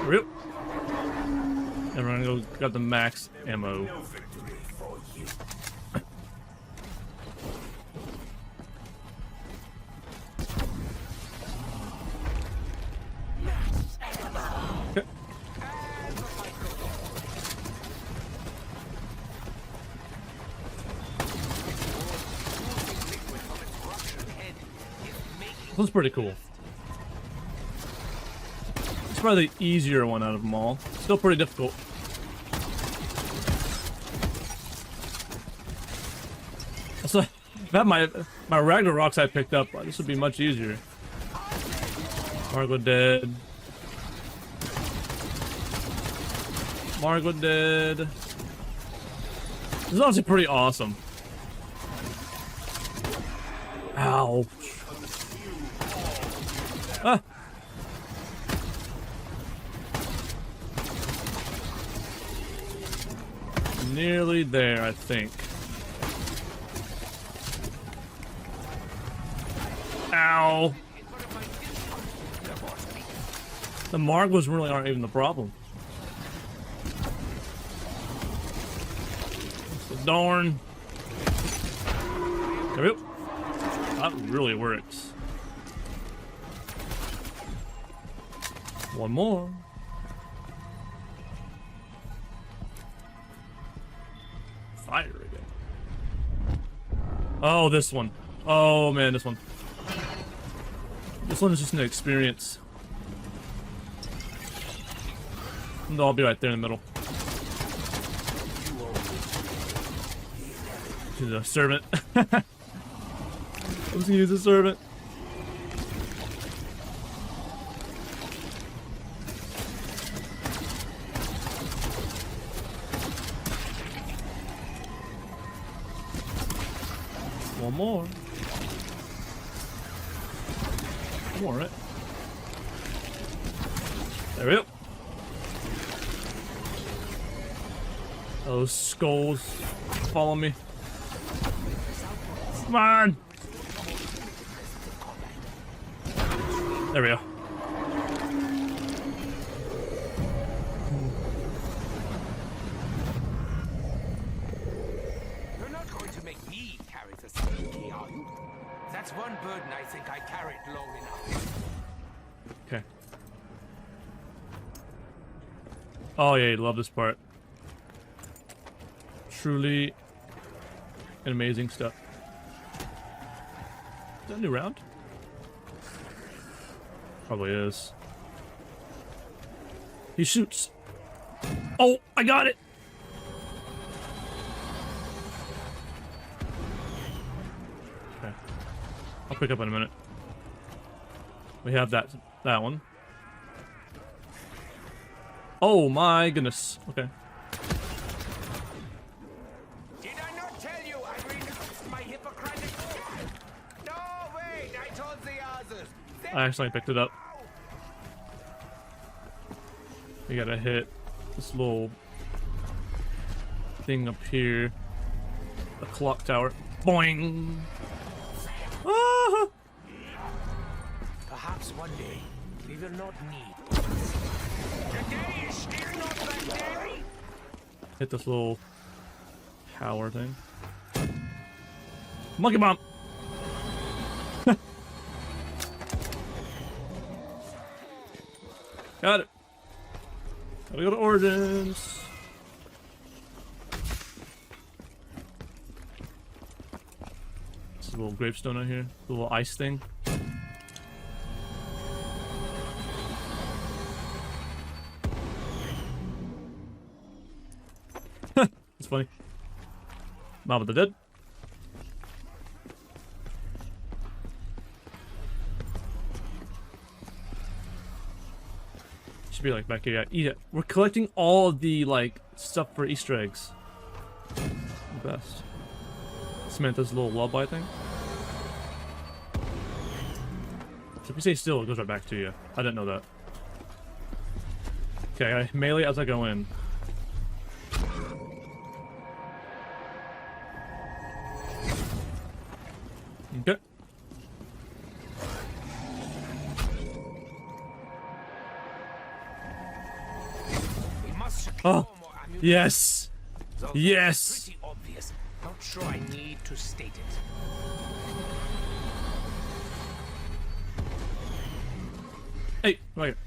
Rip. And we're gonna go grab the max ammo. This one's pretty cool. It's probably the easier one out of them all. Still pretty difficult. So, if I had my Ragnaroks I picked up, this would be much easier. Margwa dead. Margwa dead. This is honestly pretty awesome. Ow. Ah. Nearly there, I think. Ow. The Margwas really aren't even the problem. So darn. There we go. That really works. One more. Fire again. Oh, this one. Oh man, this one. This one is just an experience. No, I'll be right there in the middle. To the servant. I'm just gonna use the servant. One more. One more, right? There we go. Those skulls follow me. Come on! There we go. You're not going to make me carry the same key, are you? That's one burden I think I carried long enough. Okay. Oh yeah, love this part. Truly an amazing stuff. Is that a new round? Probably is. He shoots. Oh, I got it! Okay. I'll pick up in a minute. We have that one. Oh my goodness. Okay. Did I not tell you I renounced my Hippocratic oath? No, wait, I told the others. I accidentally picked it up. We gotta hit this little thing up here. The clock tower. Boing! Ah! Perhaps one day we will not need. Today is still not that day. Hit this little tower thing. Monkey bomb! Got it. Gotta go to Origins. This is a little gravestone out here. The little ice thing. It's funny. Mob of the Dead. Should be like back here. Yeah, eat it. We're collecting all of the like stuff for Easter eggs. The best. Samantha's little lullaby thing. So if you stay still, it goes right back to you. I didn't know that. Okay, I melee as I go in. Okay. We must secure Oh, more ammunition. yes. Though Yes. Pretty obvious. Not sure I need to state it. Hey, right here.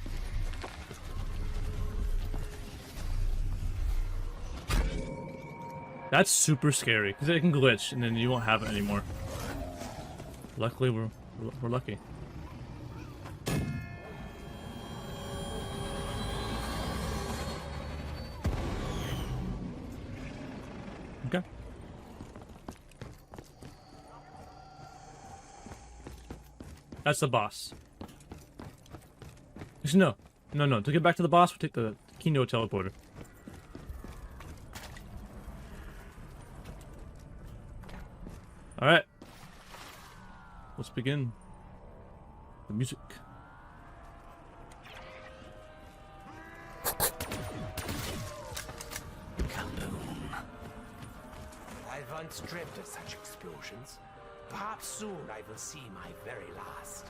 That's super scary because it can glitch and then you won't have it anymore. Luckily, we're lucky. Okay. That's the boss. Actually, no. To get back to the boss, we'll take the Kino teleporter. let's begin. The music. I once dreamt of such explosions. Perhaps soon I will see my very last.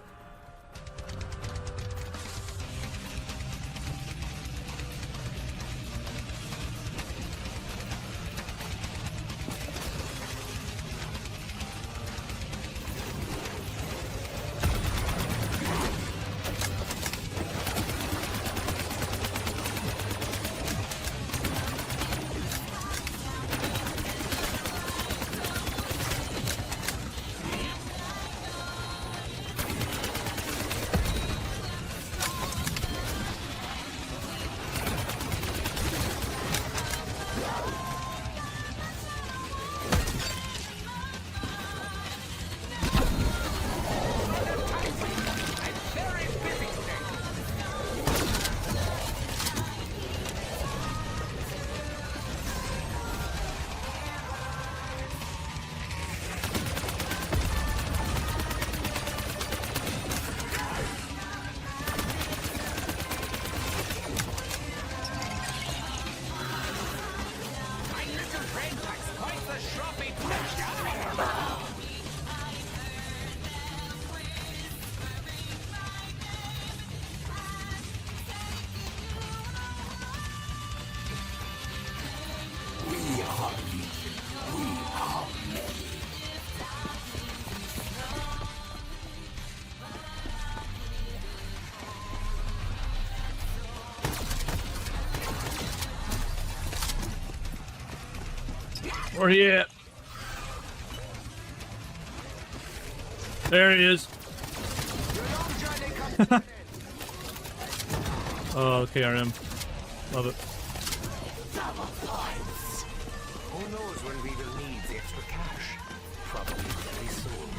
Where he at? There he is. Oh, KRM. Love it. Who knows when we will need the extra cash? Probably very soon.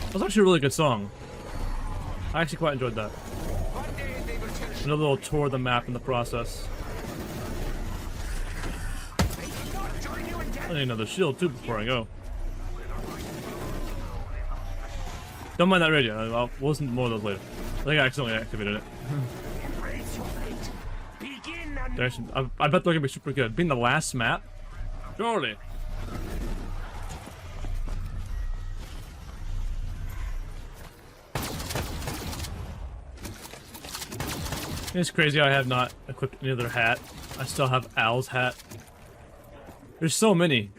That was actually a really good song. I actually quite enjoyed that. Another little tour of the map in the process. I need another shield too before I go. Don't mind that radio. I'll listen to more of those later. I think I accidentally activated it. I bet they're gonna be super good. Being the last map? Surely. It's crazy I have not equipped any other hat. I still have Al's hat. There's so many.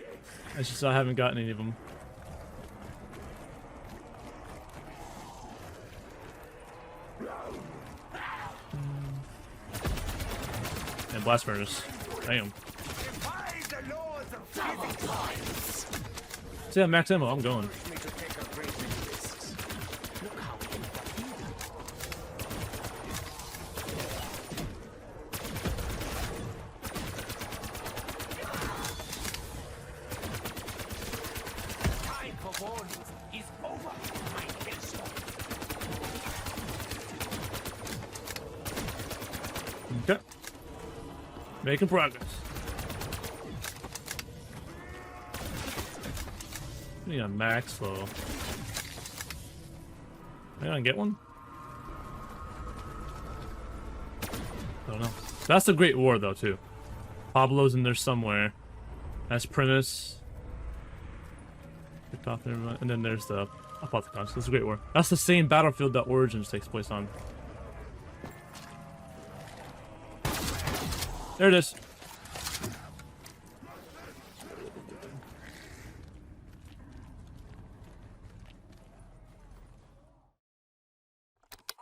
It's just I haven't gotten any of them. And blast furnace. Damn. See that max ammo? I'm going. Okay. Making progress. I need a max though. Am I gonna get one? I don't know. That's the Great War though too. Pablo's in there somewhere. That's Primus. And then there's the Apothicons. That's the Great War. That's the same battlefield that Origins takes place on. There it is.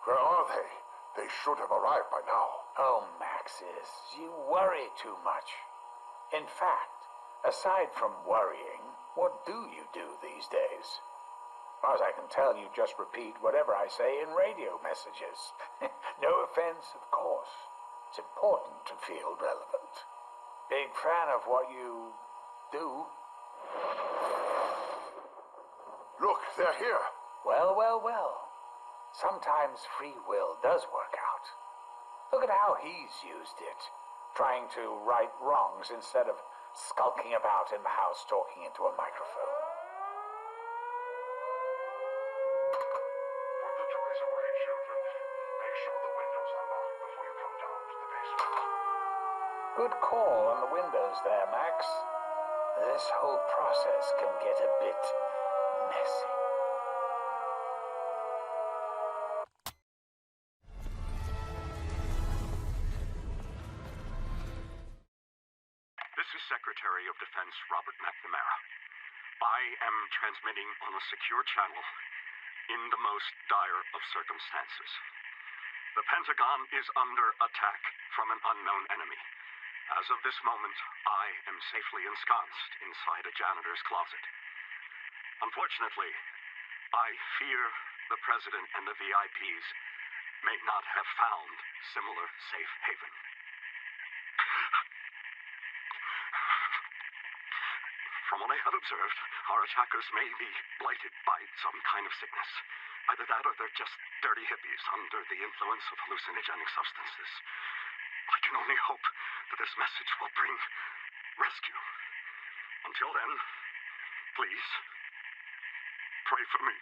Where are they? They should have arrived by now. Oh, Maxis, you worry too much. In fact, aside from worrying, what do you do these days? As far as I can tell, you just repeat whatever I say in radio messages. No offense, of course. It's important to feel relevant. Big fan of what you do. Look, they're here. Well, well, well. Sometimes free will does work out. Look at how he's used it. Trying to right wrongs instead of skulking about in the house talking into a microphone. Put the toys away, children. Make sure the windows are locked before you come down to the basement. Good call on the windows there, Max. This whole process can get a bit messy. This is Secretary of Defense Robert McNamara. I am transmitting on a secure channel in the most dire of circumstances. The Pentagon is under attack from an unknown enemy. As of this moment, I am safely ensconced inside a janitor's closet. Unfortunately, I fear the President and the VIPs may not have found similar safe haven. From what I have observed, our attackers may be blighted by some kind of sickness. Either that or they're just dirty hippies under the influence of hallucinogenic substances. I can only hope that this message will bring rescue. Until then, please, pray for me.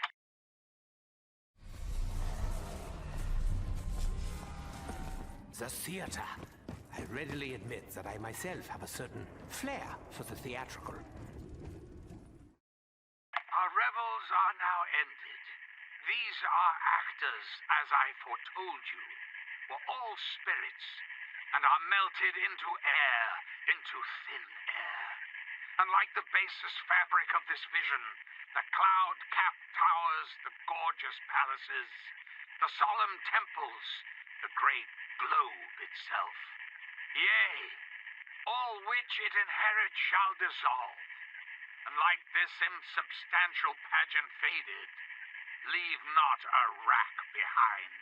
The theater. I readily admit that I myself have a certain flair for the theatrical. Our revels are now ended. These are actors, as I foretold you, were all spirits, and are melted into air, into thin air. And like the basest fabric of this vision, the cloud-capped towers, the gorgeous palaces, the solemn temples, the great globe itself. Yea, all which it inherits shall dissolve, and like this insubstantial pageant faded, leave not a rack behind.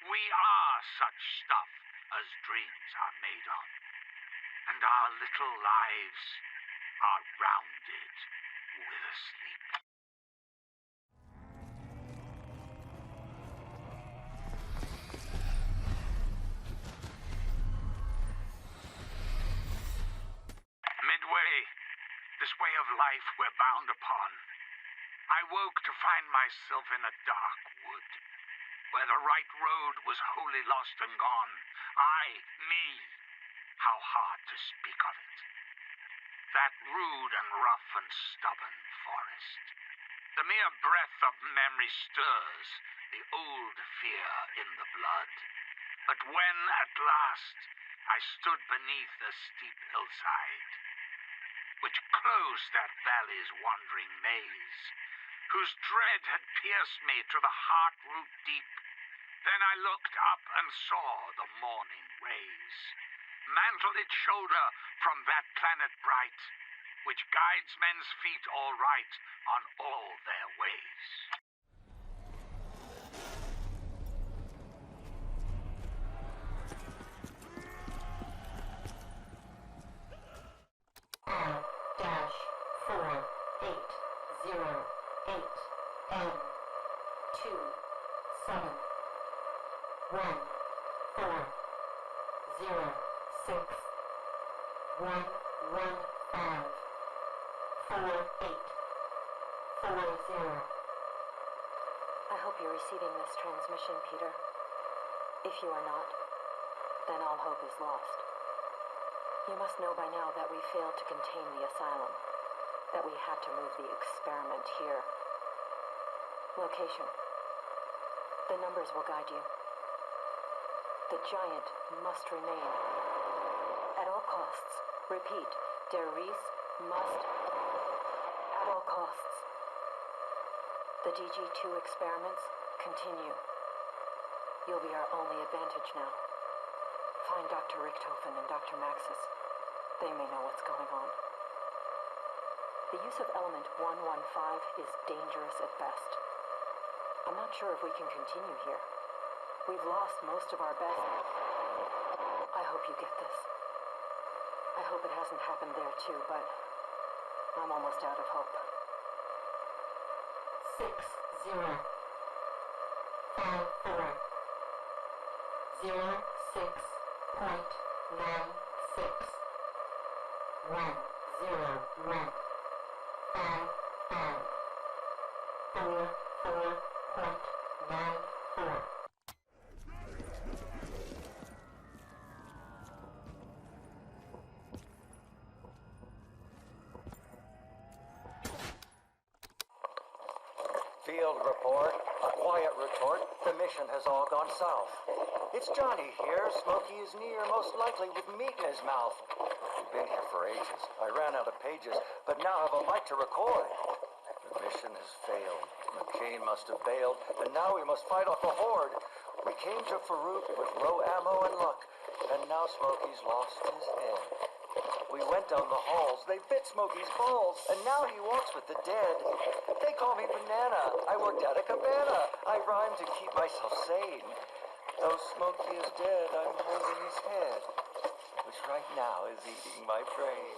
We are such stuff as dreams are made on, and our little lives are rounded with a sleep. Midway, this way of life we're bound upon, I woke to find myself in a dark wood, where the right road was wholly lost and gone. Me, hard to speak of it. That rude and rough and stubborn forest. The mere breath of memory stirs the old fear in the blood. But when, at last, I stood beneath a steep hillside, which closed that valley's wandering maze, whose dread had pierced me to the heart-root deep, then I looked up and saw the morning rays, mantle its shoulder from that planet bright, which guides men's feet aright on all their ways. I hope you're receiving this transmission, Peter. If you are not, then all hope is lost. You must know by now that we failed to contain the asylum, that we had to move the experiment here. Location. The numbers will guide you. The giant must remain. At all costs. Repeat, der Ries must. At all costs. The DG2 experiments continue. You'll be our only advantage now. Find Dr. Richthofen and Dr. Maxis. They may know what's going on. The use of element 115 is dangerous at best. I'm not sure if we can continue here. We've lost most of our best. I hope you get this. I hope it hasn't happened there too, but I'm almost out of hope. 6054 06.96 101.55 44.94. Field report, a quiet retort, the mission has all gone south. It's Johnny here. Smokey is near, most likely with meat in his mouth. We've been here for ages. I ran out of pages, but now have a mic to record. The mission has failed. McCain must have bailed, and now we must fight off the horde. We came to Farouk with low ammo and luck, and now Smokey's lost his head. We went down the halls, they bit Smokey's balls, and now he walks with the dead. They call me Banana, I worked at a cabana. I rhyme to keep myself sane. Though Smokey is dead, I'm holding his head, which right now is eating my brain.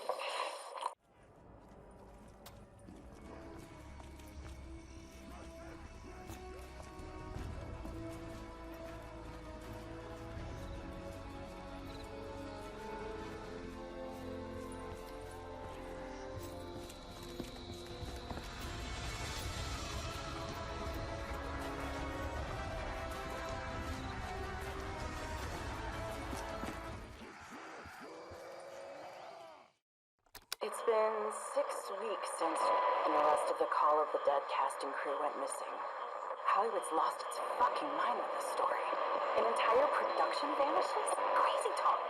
It's been 6 weeks since the rest of the Call of the Dead cast and crew went missing. Hollywood's lost its fucking mind with this story. An entire production vanishes? Crazy talk.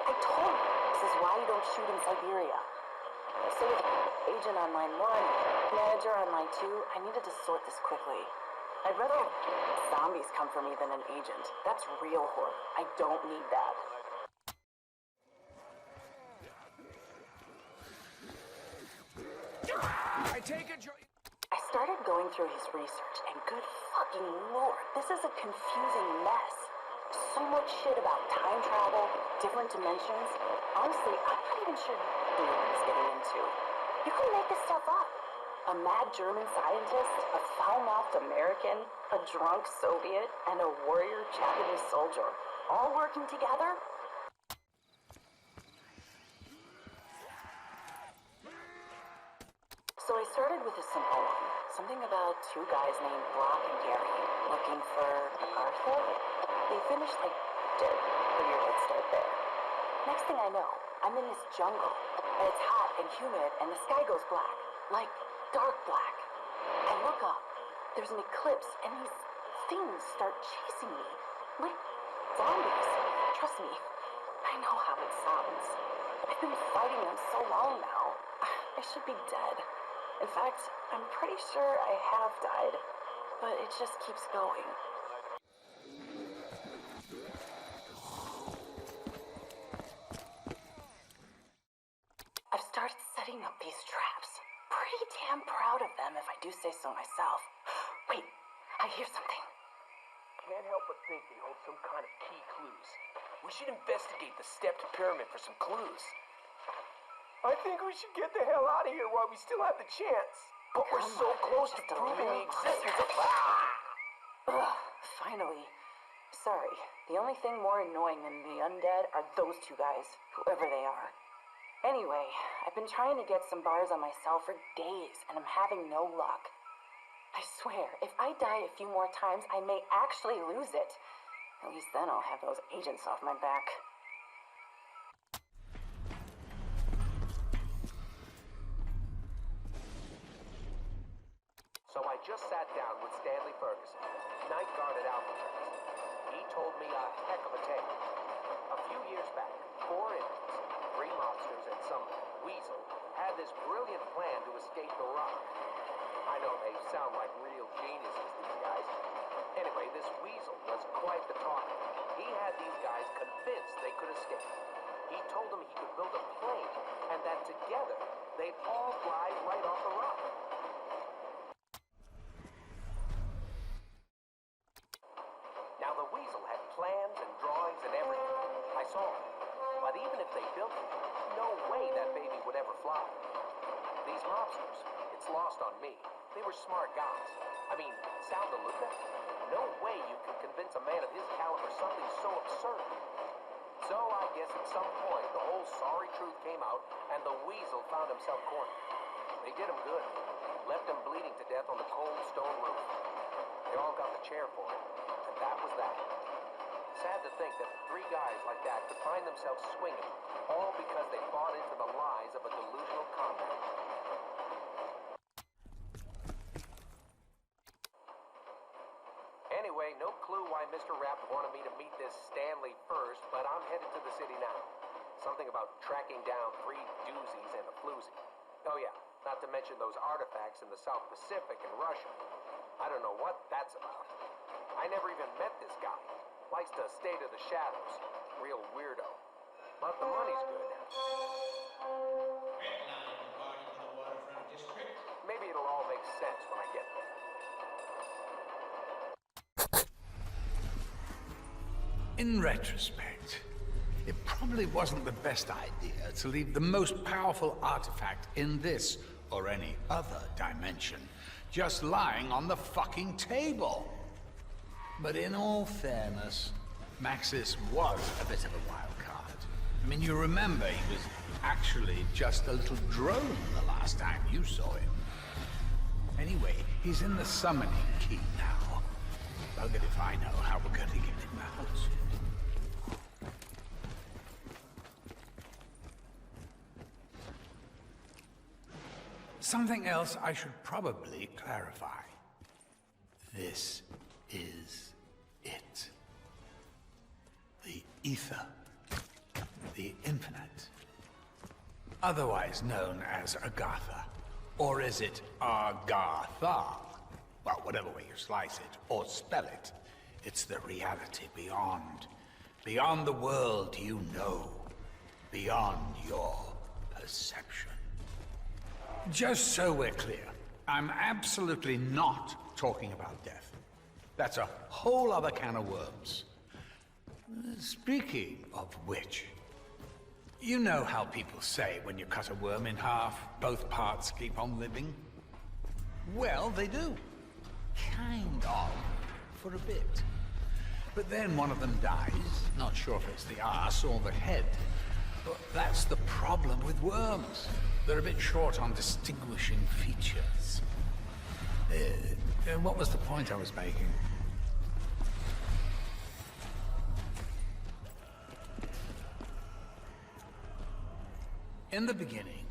I told you, this is why you don't shoot in Siberia. So with agent on line 1, manager on line 2, I needed to sort this quickly. I'd rather zombies come for me than an agent. That's real horror. I don't need that. I started going through his research, and good fucking lord, this is a confusing mess. So much shit about time travel, different dimensions. Honestly, I'm not even sure what he's getting into. You can make this stuff up. A mad German scientist, a foul-mouthed American, a drunk Soviet, and a warrior Japanese soldier, all working together? So I started with a simple one. Something about 2 guys named Brock and Gary looking for Arthur. They finished like dead. Figure let's start there. Next thing I know, I'm in this jungle, and it's hot and humid, and the sky goes black, like dark black. I look up, there's an eclipse, and these things start chasing me, like zombies. Trust me, I know how it sounds. I've been fighting them so long now. I should be dead. In fact, I'm pretty sure I have died, but it just keeps going. I've started setting up these traps. Pretty damn proud of them, if I do say so myself. Wait, I hear something. Can't help but think they hold some kind of key clues. We should investigate the stepped pyramid for some clues. I think we should get the hell out of here while we still have the chance. But we're so close to proving the existence of... Ugh, finally. Sorry, the only thing more annoying than the undead are those two guys, whoever they are. Anyway, I've been trying to get some bars on myself for days, and I'm having no luck. I swear, if I die a few more times, I may actually lose it. At least then I'll have those agents off my back. So I just sat down with Stanley Ferguson, night guard at Alcatraz. He told me a heck of a tale. A few years back, 4 Indians, 3 mobsters, and some weasel had this brilliant plan to escape the rock. I know they sound like real geniuses, these guys. Anyway, this weasel was quite the talker. He had these guys convinced they could escape. He told them he could build a plane, and that together they'd all fly right off the rock. Now the weasel had plans and drawings and everything. I saw it. But even if they built it, no way that baby would ever fly. These mobsters, it's lost on me. They were smart guys. I mean, Sal DeLuca? No way you can convince a man of his caliber something so absurd. So I guess at some point the whole sorry truth came out and the weasel found himself cornered. They did him good. Left him bleeding to death on the cold stone roof. They all got the chair for him. And that was that. Sad to think that 3 guys like that could find themselves swinging, all because they bought into the lies of a delusional combat. Anyway, no clue why Mr. Rapp wanted me to meet this Stanley first, but I'm headed to the city now. Something about tracking down 3 doozies and a floozy. Oh yeah, not to mention those artifacts in the South Pacific and Russia. I don't know what that's about. I never even met this guy. Likes to stay to the shadows. Real weirdo. But the money's good. Maybe it'll all make sense when I get there. In retrospect, it probably wasn't the best idea to leave the most powerful artifact in this or any other dimension just lying on the fucking table. But in all fairness, Maxis was a bit of a wild card. I mean, you remember he was actually just a little drone the last time you saw him. Anyway, he's in the summoning key now. Buggered if I know how we're going to get him out. Something else I should probably clarify. This is it. The ether. The infinite. Otherwise known as Agartha. Or is it Agartha? Well, whatever way you slice it, or spell it, it's the reality beyond. Beyond the world you know. Beyond your perception. Just so we're clear, I'm absolutely not talking about death. That's a whole other can of worms. Speaking of which, you know how people say when you cut a worm in half, both parts keep on living? Well, they do. Kind of. For a bit. But then one of them dies. Not sure if it's the arse or the head. But that's the problem with worms. They're a bit short on distinguishing features. What was the point I was making? In the beginning,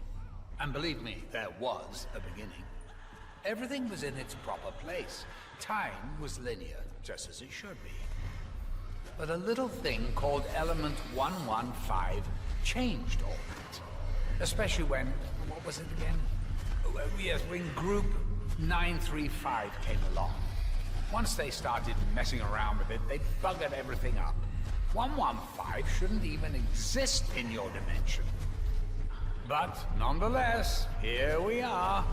and believe me, there was a beginning, everything was in its proper place. Time was linear, just as it should be. But a little thing called Element 115 changed all that. Especially when, what was it again? Yes, when Group 935 came along. Once they started messing around with it, they buggered everything up. 115 shouldn't even exist in your dimension. But nonetheless, here we are.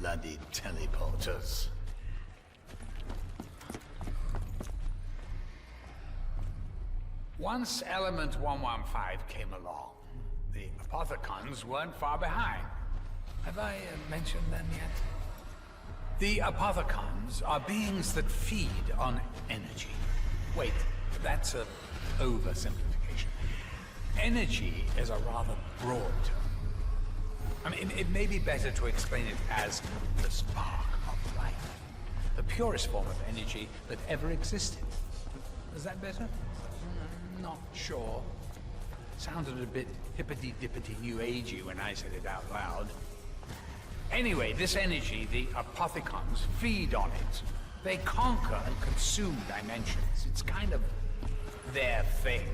Bloody teleporters. Once Element 115 came along, the Apothicons weren't far behind. Have I mentioned them yet? The Apothicons are beings that feed on energy. Wait, that's an oversimplification. Energy is a rather broad term. I mean, it may be better to explain it as the spark of life. The purest form of energy that ever existed. Is that better? Not sure. Sounded a bit hippity-dippity new agey when I said it out loud. Anyway, this energy, the Apothicons, feed on it. They conquer and consume dimensions. It's kind of their thing.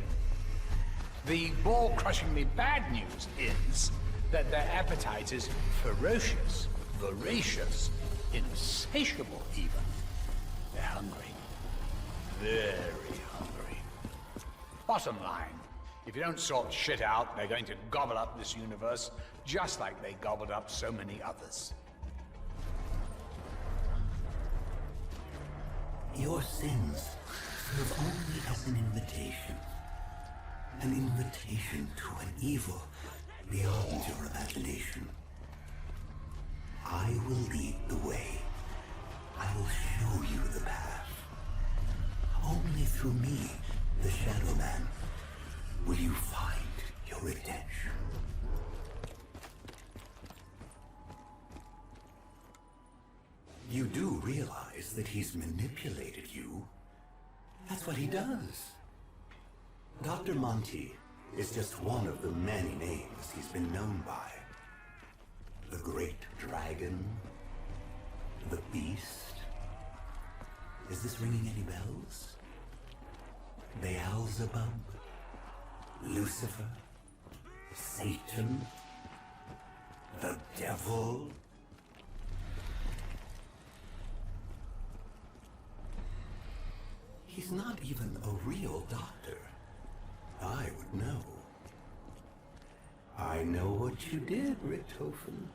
The ball-crushingly bad news is that their appetite is ferocious, voracious, insatiable even. They're hungry. Very hungry. Bottom line, if you don't sort shit out, they're going to gobble up this universe, just like they gobbled up so many others. Your sins serve only as an invitation. An invitation to an evil beyond your imagination. I will lead the way. I will show you the path. Only through me, the Shadowman, will you find your redemption. You do realize that he's manipulated you. That's what he does. Dr. Monty is just one of the many names he's been known by. The Great Dragon, the Beast. Is this ringing any bells? Beelzebub, Lucifer, Satan, the Devil. He's not even a real doctor. I would know. I know what you did, Richtofen.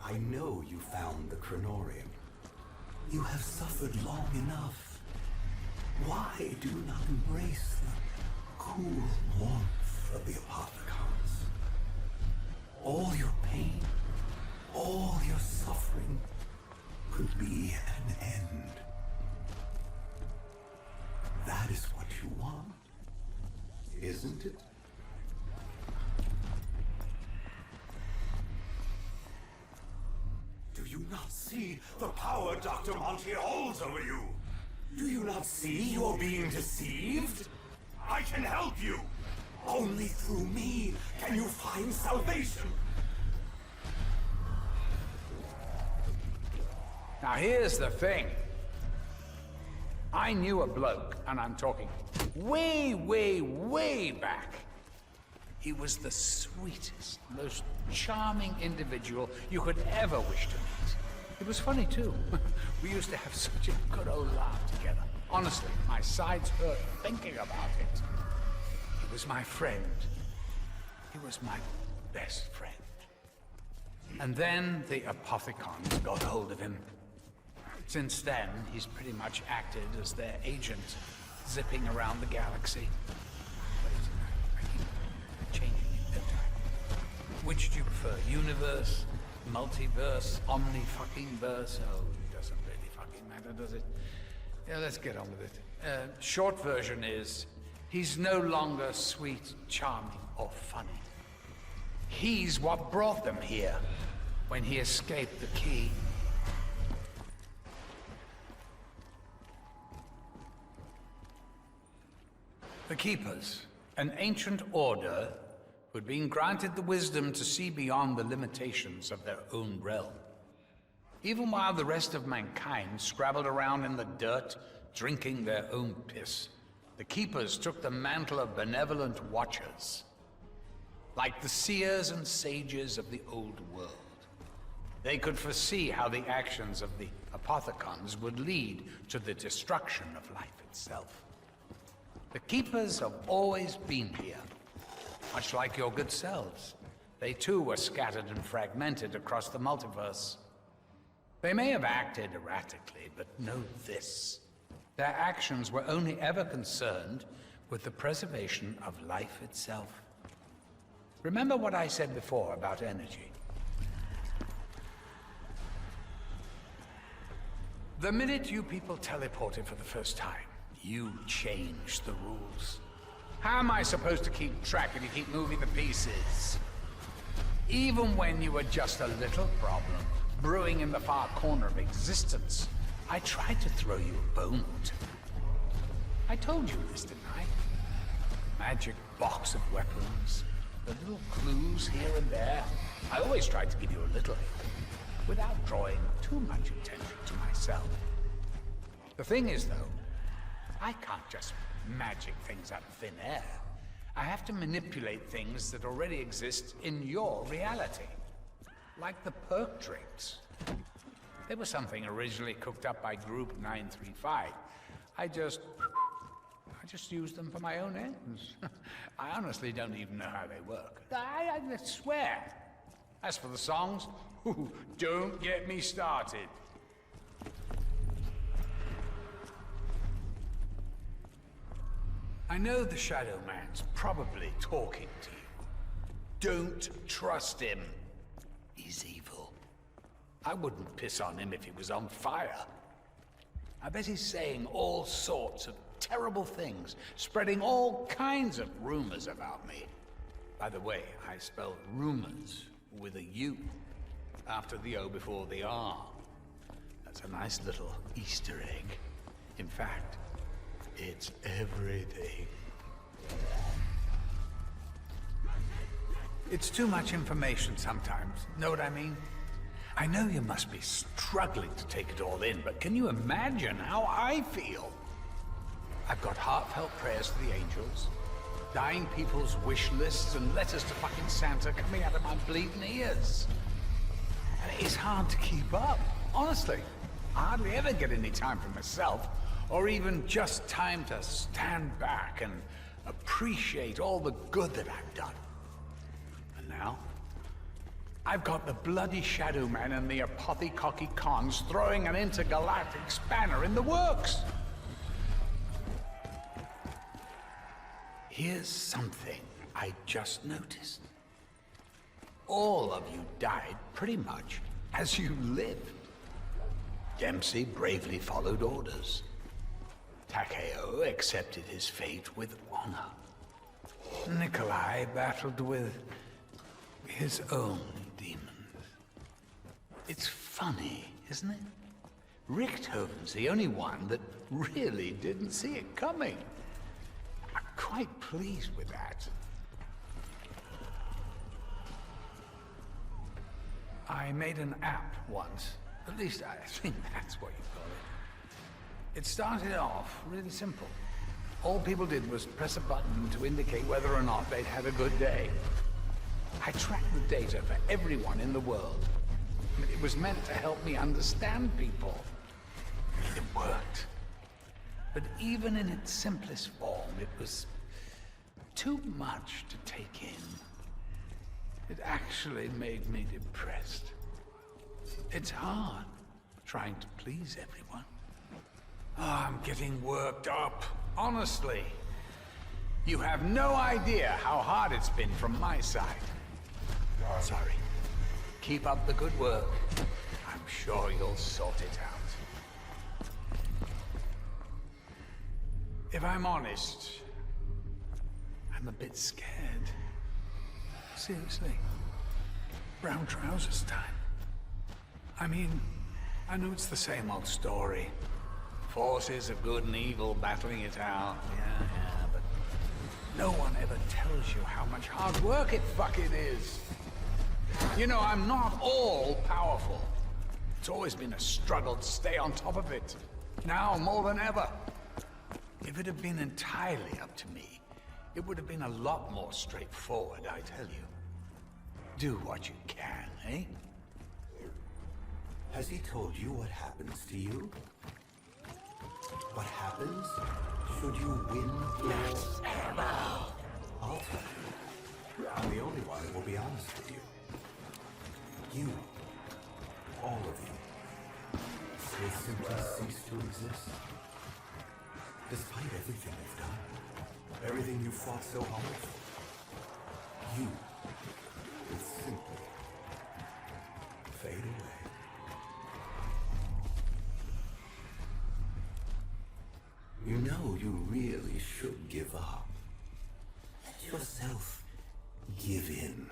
I know you found the Kronorium. You have suffered long enough. Why do you not embrace the cool warmth of the Apothicons? All your pain, all your suffering could be an end. That is what you want, isn't it? Do you not see the power Dr. Monty holds over you? Do you not see you're being deceived? I can help you! Only through me can you find salvation! Now here's the thing. I knew a bloke, and I'm talking way, way, way back. He was the sweetest, most charming individual you could ever wish to meet. It was funny, too. We used to have such a good old laugh together. Honestly, my sides hurt thinking about it. He was my friend. He was my best friend. And then the Apothicons got hold of him. Since then, he's pretty much acted as their agent, zipping around the galaxy. I keep changing it, don't I? Which do you prefer? Universe? Multiverse? Omni-fucking-verse? Oh, it doesn't really fucking matter, does it? Yeah, let's get on with it. Short version is, he's no longer sweet, charming, or funny. He's what brought them here, when he escaped the key. The Keepers, an ancient order who'd been granted the wisdom to see beyond the limitations of their own realm. Even while the rest of mankind scrabbled around in the dirt, drinking their own piss, the Keepers took the mantle of benevolent watchers. Like the seers and sages of the old world. They could foresee how the actions of the Apothicons would lead to the destruction of life itself. The Keepers have always been here, much like your good selves. They too were scattered and fragmented across the multiverse. They may have acted erratically, but know this. Their actions were only ever concerned with the preservation of life itself. Remember what I said before about energy. The minute you people teleported for the first time, you changed the rules. How am I supposed to keep track if you keep moving the pieces? Even when you were just a little problem, brewing in the far corner of existence, I tried to throw you a bone or two. I told you this, didn't I? Magic box of weapons, the little clues here and there. I always tried to give you a little hint, without drawing too much attention to myself. The thing is, though, I can't just magic things out of thin air. I have to manipulate things that already exist in your reality. Like the perk drinks. They were something originally cooked up by Group 935. I just used them for my own ends. I honestly don't even know how they work. I swear. As for the songs, don't get me started. I know the Shadowman's probably talking to you. Don't trust him. He's evil. I wouldn't piss on him if he was on fire. I bet he's saying all sorts of terrible things, spreading all kinds of rumors about me. By the way, I spell rumors with a U, after the O before the R. That's a nice little Easter egg. In fact, it's everything. It's too much information sometimes, know what I mean? I know you must be struggling to take it all in, but can you imagine how I feel? I've got heartfelt prayers to the angels, dying people's wish lists and letters to fucking Santa coming out of my bleeding ears. And it's hard to keep up, honestly. I hardly ever get any time for myself, or even just time to stand back and appreciate all the good that I've done. And now, I've got the bloody Shadowman and the Apothicons throwing an intergalactic spanner in the works. Here's something I just noticed. All of you died pretty much as you lived. Dempsey bravely followed orders. Takeo accepted his fate with honor. Nikolai battled with his own demons. It's funny, isn't it? Richthofen's the only one that really didn't see it coming. I'm quite pleased with that. I made an app once. At least I think that's what you call it. It started off really simple. All people did was press a button to indicate whether or not they'd had a good day. I tracked the data for everyone in the world. It was meant to help me understand people. It worked. But even in its simplest form, it was too much to take in. It actually made me depressed. It's hard trying to please everyone. Oh, I'm getting worked up, honestly. You have no idea how hard it's been from my side. Sorry. Keep up the good work. I'm sure you'll sort it out. If I'm honest, I'm a bit scared. Seriously. Brown trousers time. I mean, I know it's the same old story. Forces of good and evil battling it out. Yeah, but No one ever tells you how much hard work it fucking is. You know, I'm not all powerful. It's always been a struggle to stay on top of it. Now more than ever. If it had been entirely up to me, it would have been a lot more straightforward, I tell you. Do what you can, eh? Has he told you what happens to you? What happens should you win? Yes, I'll tell you. I'm the only one who will be honest with you. You, all of you, will simply cease to exist. Despite everything you've done, everything you fought so hard for, you will simply fade away. You know you really should give up. Let yourself give in.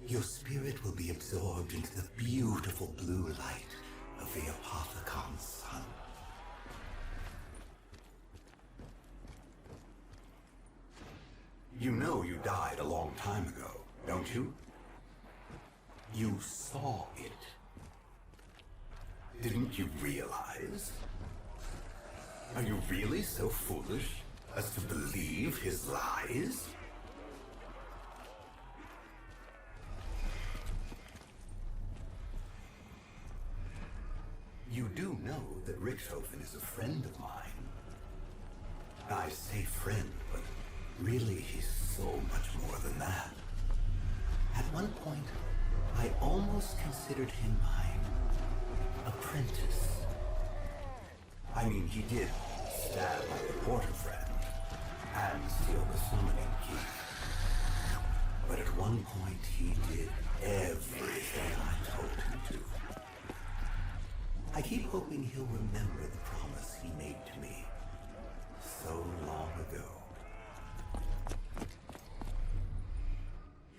Your spirit will be absorbed into the beautiful blue light of the Apothicon sun. You know you died a long time ago, don't you? You saw it. Didn't you realize? Are you really so foolish as to believe his lies? You do know that Richthofen is a friend of mine. I say friend, but really he's so much more than that. At one point, I almost considered him my apprentice. I mean, he did stab my reporter friend and steal the summoning key. But at one point, he did everything I told him to. I keep hoping he'll remember the promise he made to me so long ago.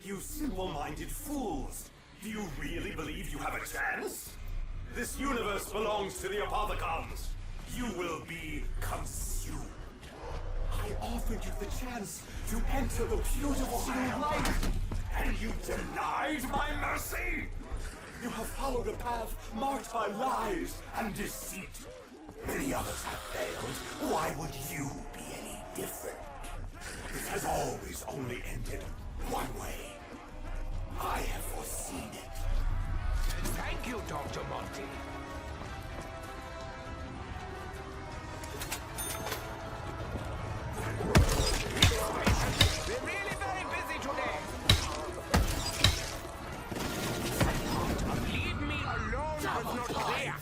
You simple-minded fools! Do you really believe you have a chance? This universe belongs to the Apothicons. You will be consumed. I offered you the chance to enter the beautiful new light, and you denied my mercy! You have followed a path marked by lies and deceit. Many others have failed. Why would you be any different? This has always only ended one way. I have foreseen it. Thank you, Dr. Monty. We're really very busy today. Leave me alone was not clear.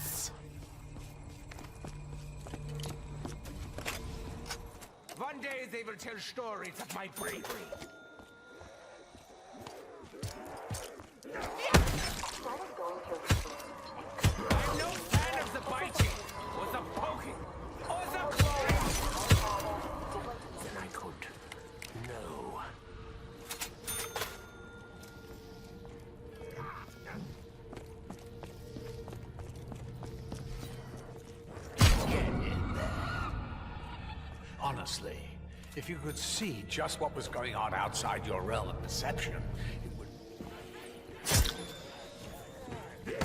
One day they will tell stories of my bravery. I'm no fan of the biting, or the poking, or the clawing. Then I could know. Get in there. Honestly, if you could see just what was going on outside your realm of perception, it would...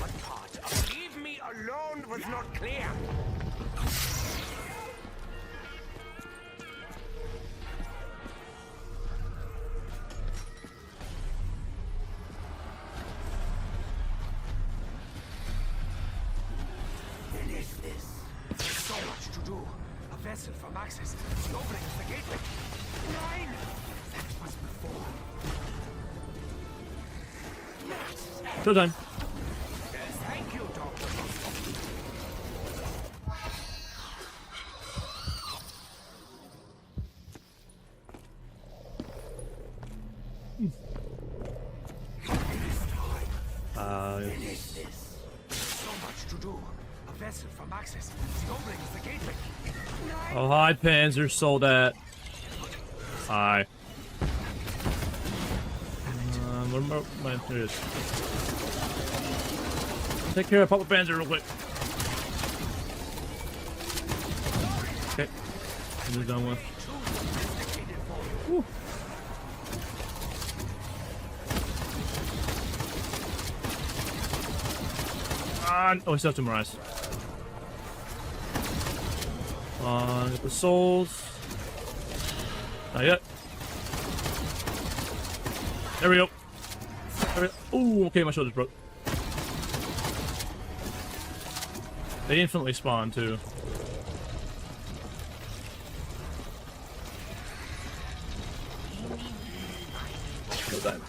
What part of leave me alone was not clear? Finish this. There's so much to do. A vessel from access. The opening of the gateway. 9! That was before. Showtime. Thank you, Doctor. So much to do. A vessel from access. The opening of the gateway. Oh, hi, Panzers. Sold that. Hi. What about my... Here it is. Take care of Papa Panzer real quick. Okay. This is done with. Ooh. Oh, we still have 2 more eyes. Get the souls. Not yet. There we go. Ooh, okay, my shoulders broke. They infinitely spawn too. Kill that.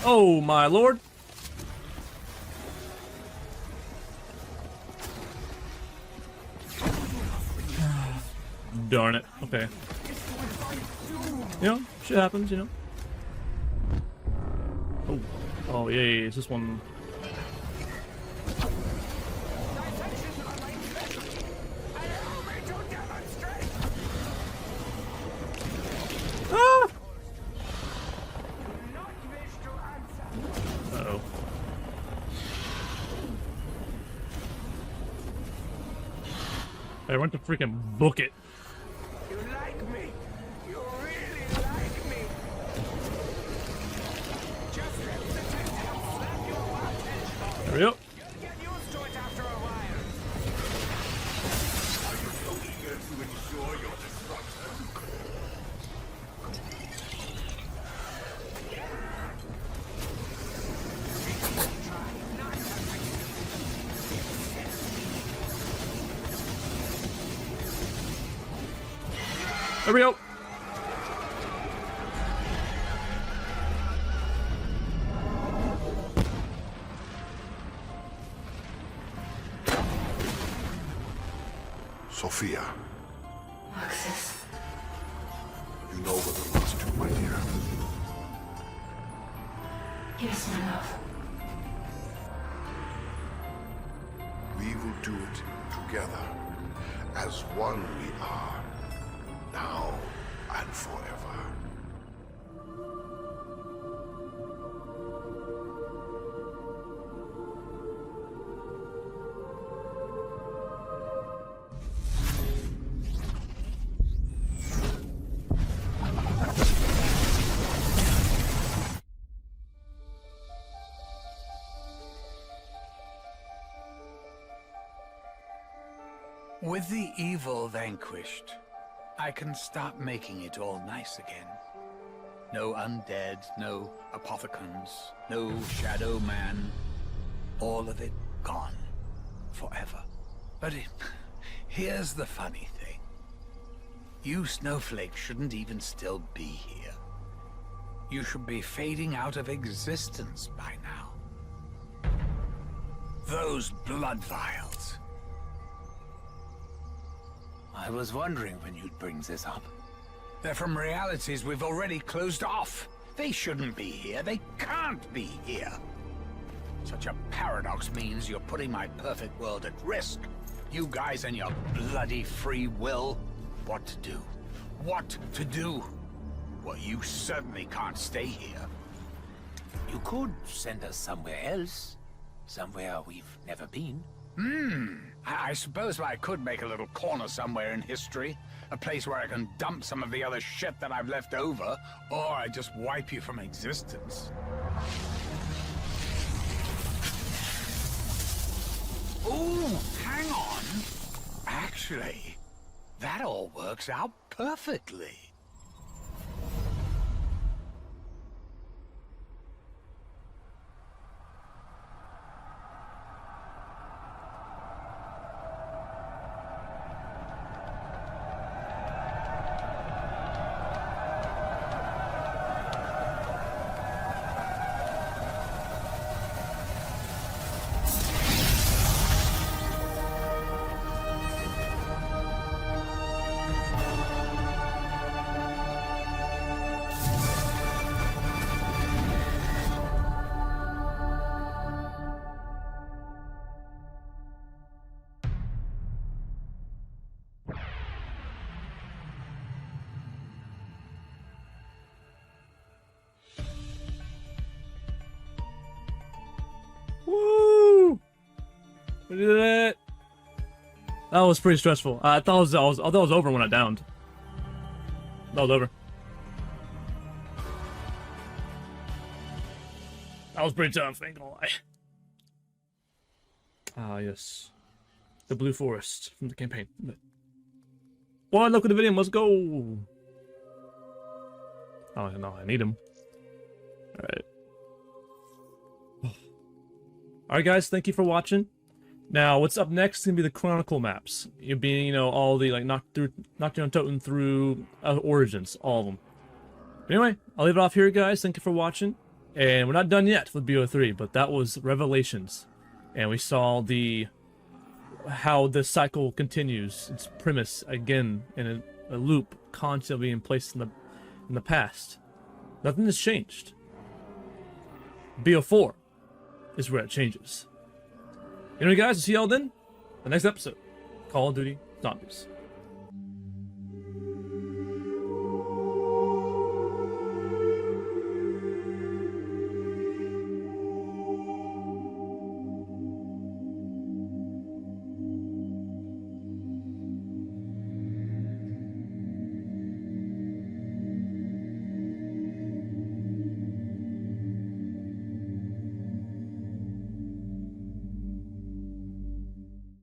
Oh my lord! Darn it. Okay. You know, shit happens, you know. Oh. Oh, yay. Is this one? Ah! Uh-oh. I went to freaking book it. You like me? You really like me? Just hesitate and I'll slap your butt. There we go. You'll get used to it after a while. Are you so eager to ensure your destruction? There we go. Sophia, Maxis. you know what we must do, my dear. Yes, my love. We will do it together. As one we are. Now and forever. With the evil vanquished, I can stop making it all nice again. No undead, no Apothicons, no Shadowman. All of it gone. Forever. But here's the funny thing. You snowflakes shouldn't even still be here. You should be fading out of existence by now. Those blood vials. I was wondering when you'd bring this up. They're from realities we've already closed off. They shouldn't be here. They can't be here. Such a paradox means you're putting my perfect world at risk. You guys and your bloody free will. What to do? What to do? Well, you certainly can't stay here. You could send us somewhere else. Somewhere we've never been. I suppose I could make a little corner somewhere in history. A place where I can dump some of the other shit that I've left over. Or I just wipe you from existence. Ooh, hang on. Actually, that all works out perfectly. We did it! That was pretty stressful. I thought it was over when I downed. That was over. That was pretty tough, ain't gonna lie. Ah, yes. The Blue Forest from the campaign. Boy, look at the video, let's go! Oh, no, I need him. Alright. Alright, guys, thank you for watching. Now, what's up next is gonna be the Chronicle maps. You're being, you know, all the, like, knocked on Totem through Origins, all of them. Anyway, I'll leave it off here, guys. Thank you for watching. And we're not done yet with BO3, but that was Revelations. And we saw how the cycle continues, its premise again in a loop constantly being placed in the past. Nothing has changed. BO4 is where it changes. Anyway, guys, I'll see y'all then. The next episode, Call of Duty Zombies.